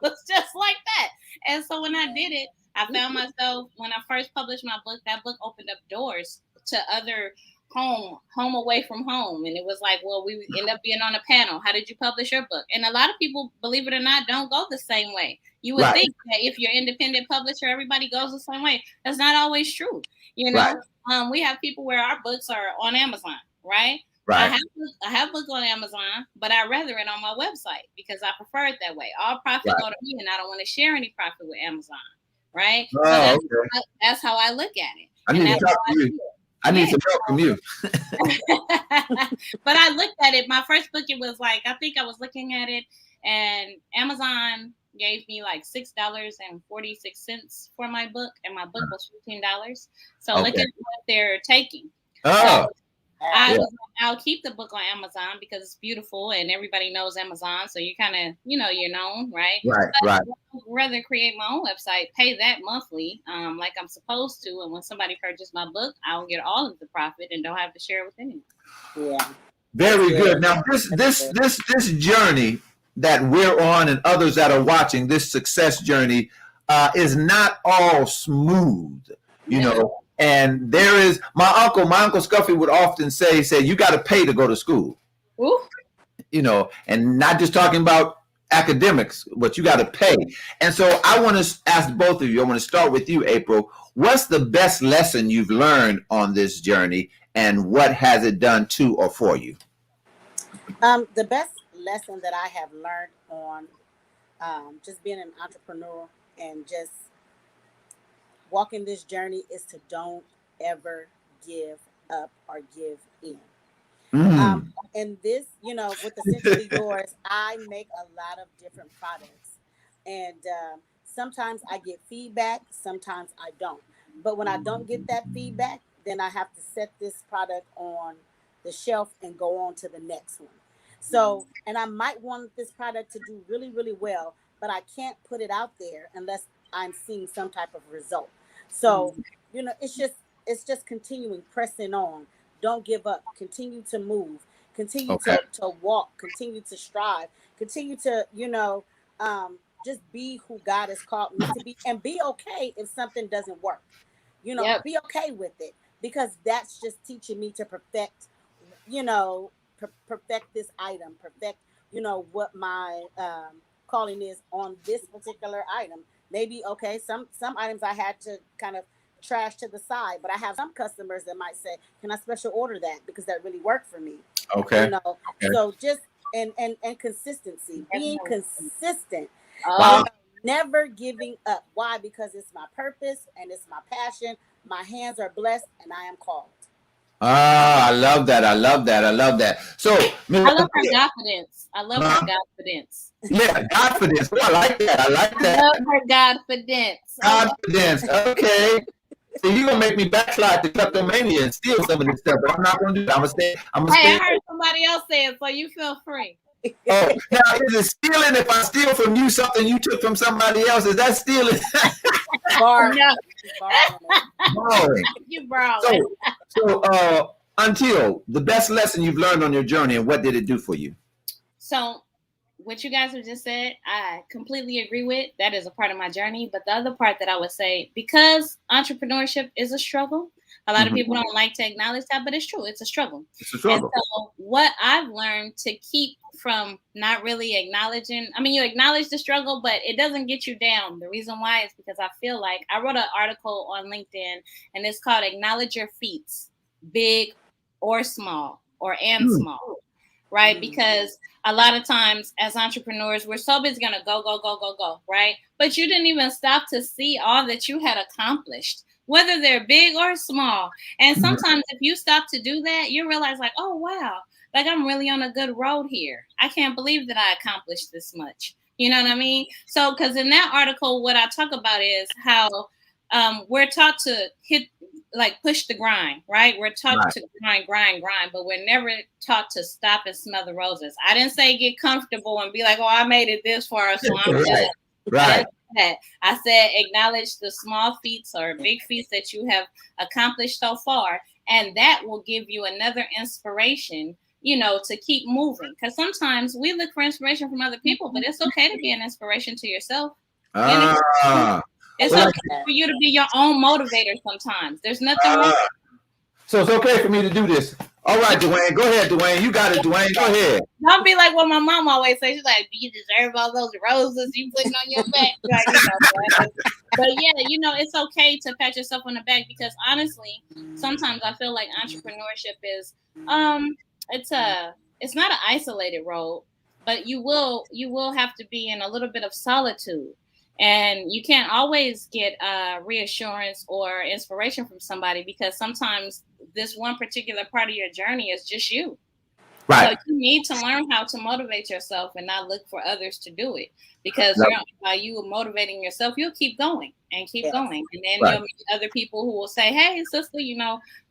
was just like that. And so when I did it, I found myself, when I first published my book, that book opened up doors to other home away from home. And it was like, well, we end up being on a panel. How did you publish your book? And a lot of people, believe it or not, don't go the same way. You would think that if you're independent publisher, everybody goes the same way. That's not always true. We have people where our books are on Amazon, right? I have books on Amazon, but I rather it on my website because I prefer it that way. All profit go to me, and I don't want to share any profit with Amazon, right? So that's how I look at it. I need to talk to you. I need some help from you. But I looked at it. My first book, it was like, I think I was looking at it, and Amazon gave me like $6.46 for my book, and my book was $15. So look at what they're taking. So I'll keep the book on Amazon because it's beautiful and everybody knows Amazon. So you kind of, you're known, right? Right. I'd rather create my own website, pay that monthly, like I'm supposed to. And when somebody purchased my book, I'll get all of the profit and don't have to share it with anyone. Yeah. Very good. Now this journey that we're on and others that are watching, this success journey is not all smooth, you know. And there is my uncle Scuffy would often say, you got to pay to go to school. Ooh. And not just talking about academics, but you got to pay. And so I want to ask both of you, I want to start with you, April. what's the best lesson you've learned on this journey, and what has it done to or for you? The best lesson that I have learned on just being an entrepreneur and just walking this journey is to don't ever give up or give in. And this, with essentially yours, I make a lot of different products, and sometimes I get feedback, sometimes I don't. But when I don't get that feedback, then I have to set this product on the shelf and go on to the next one. So, and I might want this product to do really, really well, but I can't put it out there unless I'm seeing some type of result. So, it's just continuing, pressing on. Don't give up. Continue to move. Continue to walk. Continue to strive. Continue to, just be who God has called me to be, and be okay if something doesn't work. Be okay with it, because that's just teaching me to perfect, perfect this item, perfect, what my calling is on this particular item. Maybe, some items I had to kind of trash to the side, but I have some customers that might say, can I special order that, because that really worked for me. So just and consistency, being consistent. Never giving up. Why? Because it's my purpose and it's my passion. My hands are blessed and I am called. I love that. I love that. So I love her confidence. Yeah, confidence. I like that. I love her confidence. Confidence. Okay. So you're gonna make me backslide to kleptomania and steal some of this stuff, but I'm not gonna do that. I'm gonna stay. I heard somebody else say it, so you feel free. Oh, now is it stealing if I steal from you something you took from somebody else? Is that stealing? Borrowing. You borrowing. So, until the best lesson you've learned on your journey, and what did it do for you? So, what you guys have just said, I completely agree with. That is a part of my journey. But the other part that I would say, because entrepreneurship is a struggle, a lot of people don't like to acknowledge that, but it's true. It's a struggle. It's a struggle. And so what I've learned to keep from not really acknowledging, you acknowledge the struggle, but it doesn't get you down. The reason why is because I feel like I wrote an article on LinkedIn, and it's called Acknowledge Your Feats, Big or Small, small, right? Because a lot of times as entrepreneurs, we're so busy going to go, right? But you didn't even stop to see all that you had accomplished, whether they're big or small. And sometimes if you stop to do that, you realize like, oh, wow, like I'm really on a good road here. I can't believe that I accomplished this much. You know what I mean? So, because in that article, what I talk about is how we're taught to push the grind, right? We're taught to grind, but we're never taught to stop and smell the roses. I didn't say get comfortable and be like, oh, I made it this far, so I'm done. Right. I said acknowledge the small feats or big feats that you have accomplished so far, and that will give you another inspiration, to keep moving. Because sometimes we look for inspiration from other people, but it's okay to be an inspiration to yourself. It's okay for you to be your own motivator sometimes. There's nothing wrong. So it's okay for me to do this. All right, Dwayne. Go ahead, Dwayne. You got it, Dwayne. Go ahead. Don't be like what my mom always says. She's like, do you deserve all those roses you putting on your back? But yeah, it's okay to pat yourself on the back, because honestly, sometimes I feel like entrepreneurship is it's not an isolated role, but you will have to be in a little bit of solitude. And you can't always get reassurance or inspiration from somebody, because sometimes this one particular part of your journey is just you. Right. So you need to learn how to motivate yourself and not look for others to do it, because by you motivating yourself, you'll keep going and keep going. And then you'll meet other people who will say, hey, sister,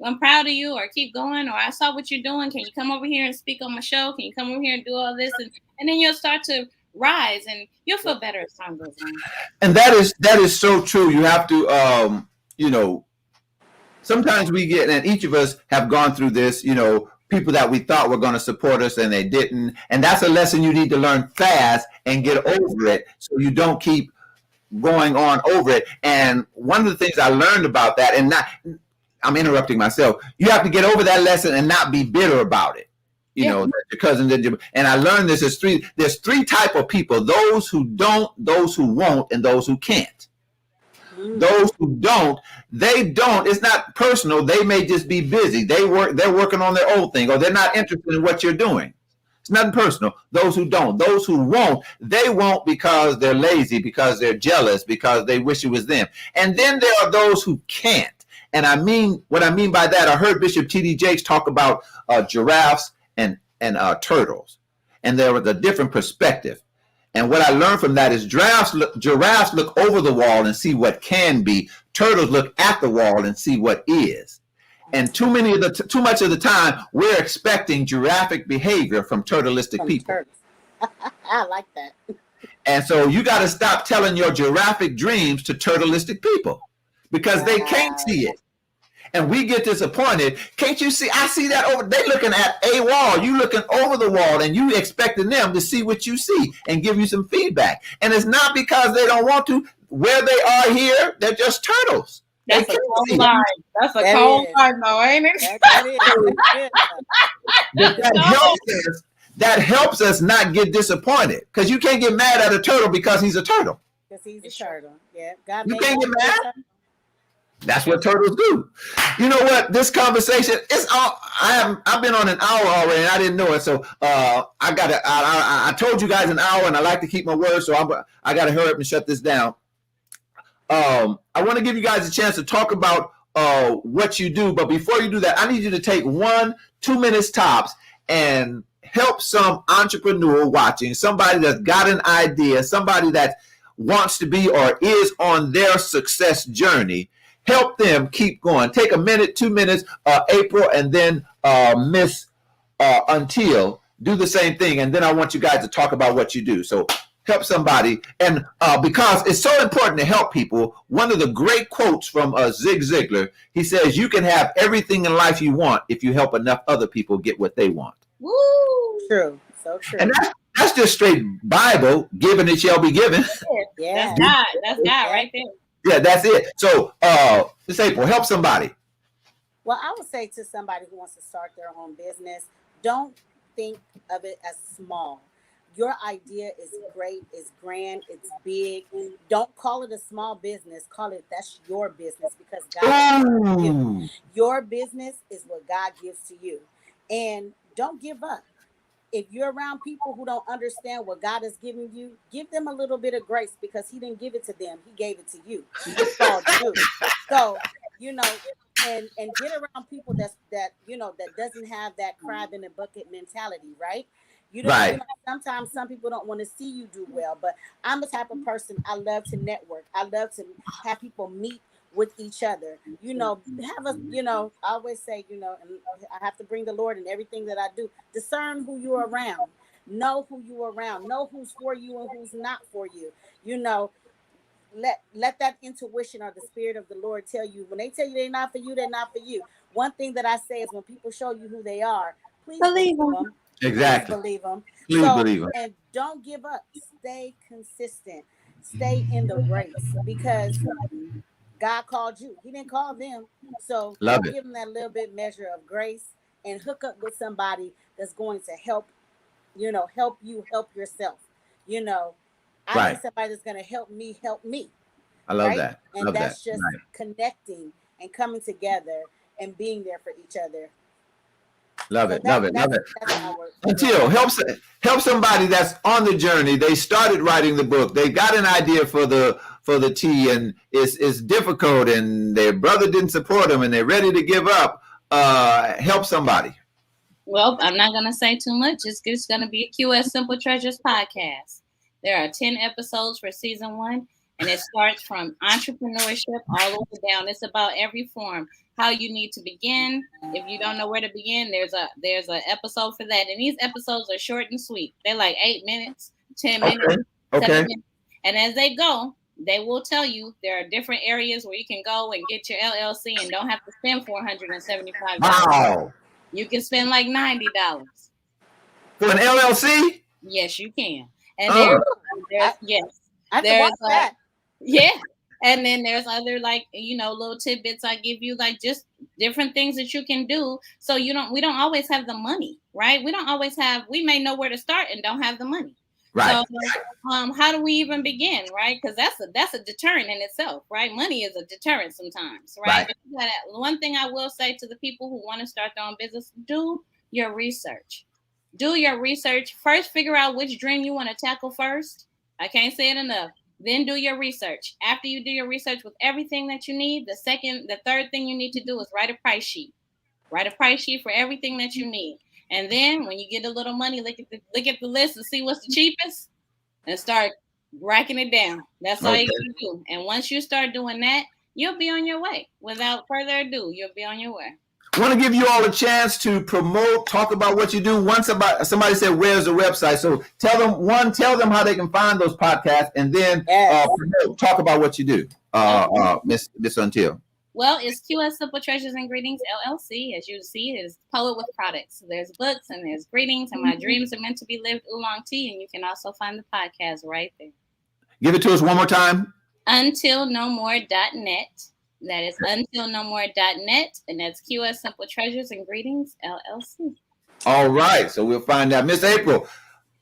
I'm proud of you, or keep going, or I saw what you're doing. Can you come over here and speak on my show? Can you come over here and do all this? And then you'll start to rise, and you'll feel better as time goes on. And that is so true. You have to, sometimes we get, and each of us have gone through this, people that we thought were going to support us and they didn't. And that's a lesson you need to learn fast and get over it, so you don't keep going on over it. And one of the things I learned about that, and I'm interrupting myself, you have to get over that lesson and not be bitter about it. Your cousin did, and I learned this is there's three type of people: those who don't, those who won't, and those who can't. Those who don't, they don't. It's not personal. They may just be busy. They're working on their own thing, or they're not interested in what you're doing. It's nothing personal. Those who don't, those who won't, they won't because they're lazy, because they're jealous, because they wish it was them. And then there are those who can't. And I mean, what I mean by that, I heard Bishop T.D. Jakes talk about giraffes and turtles, and there was a different perspective. And what I learned from that is giraffes look over the wall and see what can be. Turtles look at the wall and see what is. And too much of the time, we're expecting giraffic behavior from turtleistic people. I like that. And so you got to stop telling your giraffic dreams to turtleistic people, because they can't see it. And we get disappointed. Can't you see? I see that over. They looking at a wall. You looking over the wall, and you expecting them to see what you see and give you some feedback. And it's not because they don't want to. Where they are here, they're just turtles. That's a cold line. That's a cold line, though, ain't it? That helps us not get disappointed, because you can't get mad at a turtle because he's a turtle. Because he's a turtle. Yeah. God, you can't get mad. That's what turtles do. You know what? This conversation is all. I've been on an hour already, and I didn't know it. So I told you guys an hour, and I like to keep my word. So I got to hurry up and shut this down. I want to give you guys a chance to talk about what you do. But before you do that, I need you to take 1-2 minutes tops and help some entrepreneur watching, somebody that's got an idea, somebody that wants to be or is on their success journey. Help them keep going. Take a minute, 2 minutes, April, and then Miss Until. Do the same thing, and then I want you guys to talk about what you do. So help somebody, and because it's so important to help people. One of the great quotes from Zig Ziglar, he says, "You can have everything in life you want if you help enough other people get what they want." Woo! True. So true. And that's just straight Bible. Given it shall be given. Yeah. That's God. That's God right there. Yeah, that's it. So, Miss April, help somebody. Well, I would say to somebody who wants to start their own business, don't think of it as small. Your idea is great, it's grand, it's big. Don't call it a small business. Call it that's your business, because God gives you. Your business is what God gives to you. And don't give up. If you're around people who don't understand what God is giving you, give them a little bit of grace, because he didn't give it to them. He gave it to you. It's called you. So, and get around people that doesn't have that crab in the bucket mentality, right? Sometimes some people don't want to see you do well, but I'm the type of person, I love to network. I love to have people meet with each other. I always say, and I have to bring the Lord in everything that I do. Discern who you're around. Know who you're around. Know who's for you and who's not for you. Let that intuition or the spirit of the Lord tell you. When they tell you they're not for you, they're not for you. One thing that I say is, when people show you who they are, please believe them. Exactly. Please believe them. Believe them. And don't give up. Stay consistent. Stay in the race, because God called you. He didn't call them. So give them that little bit measure of grace, and hook up with somebody that's going to help you help yourself. I need somebody that's going to help me. I love that. And that's just connecting and coming together and being there for each other. Love it. Until help somebody that's on the journey. They started writing the book. They got an idea for the tea, and it's difficult, and their brother didn't support them, and they're ready to give up. Help somebody. Well, I'm not going to say too much. It's going to be a QS Simple Treasures podcast. There are 10 episodes for season 1, and it starts from entrepreneurship all the way down. It's about every form, how you need to begin. If you don't know where to begin, there's an episode for that. And these episodes are short and sweet. They're like 8 minutes, 10 minutes, 7 minutes. And as they go, they will tell you there are different areas where you can go and get your LLC and don't have to spend $475. Wow. You can spend like $90. For an LLC? Yes, you can. And there's that. Yeah. And then there's other little tidbits I give you, like just different things that you can do. So we don't always have the money, right? We may know where to start and don't have the money. Right. So, how do we even begin, right? Because that's a deterrent in itself, right? Money is a deterrent sometimes, right? Right. But one thing I will say to the people who want to start their own business: do your research. Do your research first. Figure out which dream you want to tackle first. I can't say it enough. Then do your research. After you do your research with everything that you need, the third thing you need to do is write a price sheet. Write a price sheet for everything that you need. And then when you get a little money, look at the list and see what's the cheapest and start racking it down. That's all you gotta do. And once you start doing that, you'll be on your way. Without further ado, you'll be on your way. I want to give you all a chance to promote, talk about what you do. Once about somebody said, "Where's the website?" So tell them how they can find those podcasts, and then talk about what you do, Miss Until. Well, it's QS Simple Treasures and Greetings LLC. As you see, it is Poet with Products. So there's books and there's greetings, and my dreams are meant to be lived oolong tea. And you can also find the podcast right there. Give it to us one more time. UntilNoMore.net. That is UntilNoMore.net, and that's QS Simple Treasures and Greetings LLC. All right, so we'll find out. Miss April,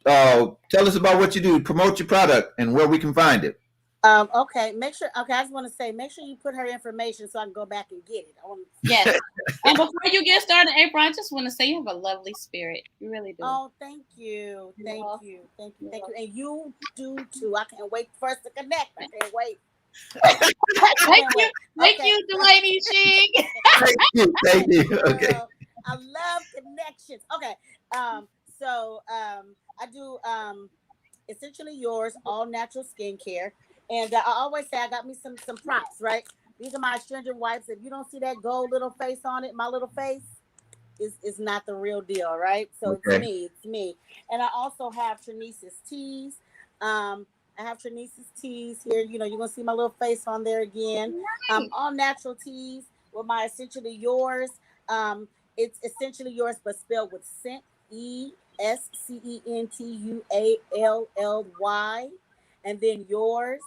tell us about what you do. Promote your product and where we can find it. Okay, I just want to say, make sure you put her information so I can go back and get it. Yes. And before you get started, April, I just want to say you have a lovely spirit. You really do. Oh, thank you. Thank you. And you do too. I can't wait for us to connect. I can't wait. Thank you, Dwayne Shigg. Thank you. Okay. I love connections. Okay. So I do Essentially Yours, all natural skincare. And I always say I got me some props, right? These are my astringent wipes. If you don't see that gold little face on it, my little face is not the real deal, right? So It's me. And I also have Trinice's teas. I have Trinice's teas here. You know, you're gonna see my little face on there again. All natural teas with my Essentially Yours. It's Essentially Yours, but spelled with scent, ESCENTUALLY, and then yours.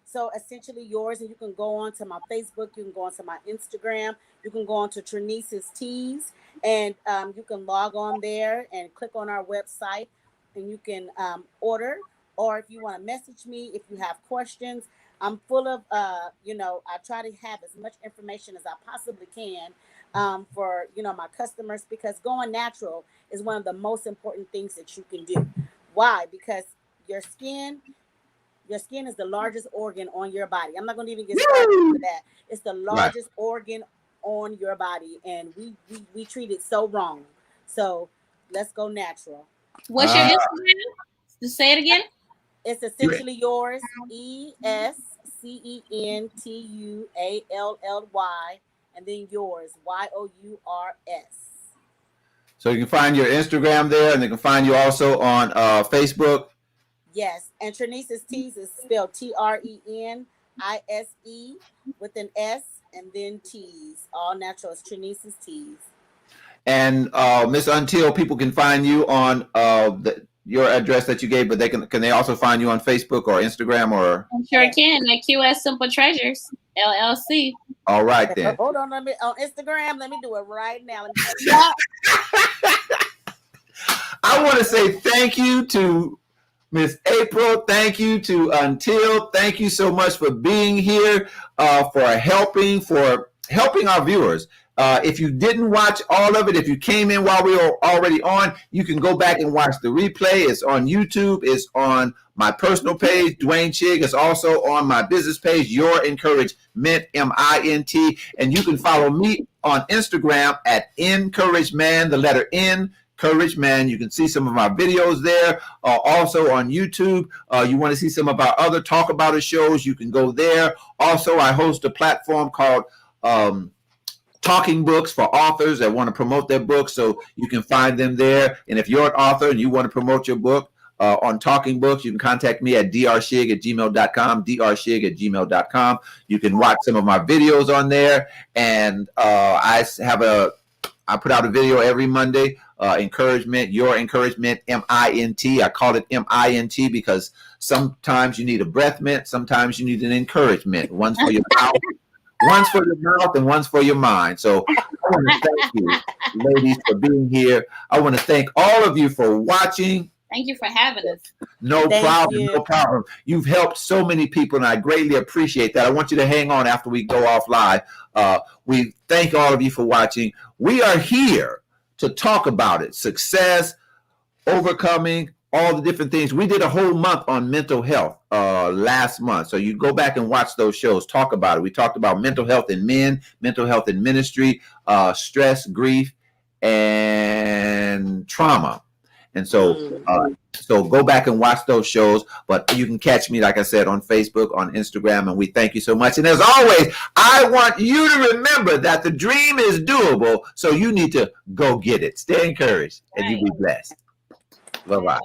So Essentially Yours, and you can go on to my Facebook, you can go on to my Instagram, you can go on to Trinice's Teas, and you can log on there and click on our website, and you can order. Or if you want to message me, if you have questions, I'm full of, I try to have as much information as I possibly can for, my customers, because going natural is one of the most important things that you can do. Why? Because your skin is the largest organ on your body. I'm not going to even get started into that. It's the largest organ on your body, and we treat it so wrong. So let's go natural. What's your Instagram? Just say it again. It's Essentially Yours, ESCENTUALLY, and then yours, YOURS. So you can find your Instagram there, and they can find you also on Facebook. Yes, and Trinice's Teas is spelled TRENISE with an S, and then Teas. All natural. It's Trinice's Teas. And Miss Until, people can find you on your address that you gave, but they can they also find you on Facebook or Instagram or? Sure can. At QS Simple Treasures LLC. All right then. Hold on, on Instagram. Let me do it right now. I want to say thank you to Miss April. Thank you to Until. Thank you so much for being here, for helping our viewers. If you didn't watch all of it, if you came in while we were already on, you can go back and watch the replay. It's on YouTube. It's on my personal page, Dwayne Shigg. It's also on my business page, Your Encouragement, MINT. And you can follow me on Instagram at EncourageMan, the letter N, Courage Man. You can see some of my videos there. Also on YouTube, you want to see some of our other Talk About It shows, you can go there. Also, I host a platform called Talking Books for authors that want to promote their books, so you can find them there. And if you're an author and you want to promote your book on Talking Books, you can contact me at drshigg@gmail.com, drshigg@gmail.com. You can watch some of my videos on there, and I put out a video every Monday. Encouragement, Your Encouragement, MINT. I call it MINT because sometimes you need a breath mint, sometimes you need an encouragement. One's for your mouth. One's for your mouth and one's for your mind. So I want to thank you, ladies, for being here. I want to thank all of you for watching. Thank you for having us. No Thank problem. you. No problem. You've helped so many people, and I greatly appreciate that. I want you to hang on after we go off live. We thank all of you for watching. We are here to talk about it. Success, overcoming, all the different things. We did a whole month on mental health last month. So you go back and watch those shows, talk about it. We talked about mental health in men, mental health in ministry, stress, grief, and trauma. And so, so go back and watch those shows. But you can catch me, like I said, on Facebook, on Instagram, and we thank you so much. And as always, I want you to remember that the dream is doable. So you need to go get it. Stay encouraged, and you be blessed. Bye-bye.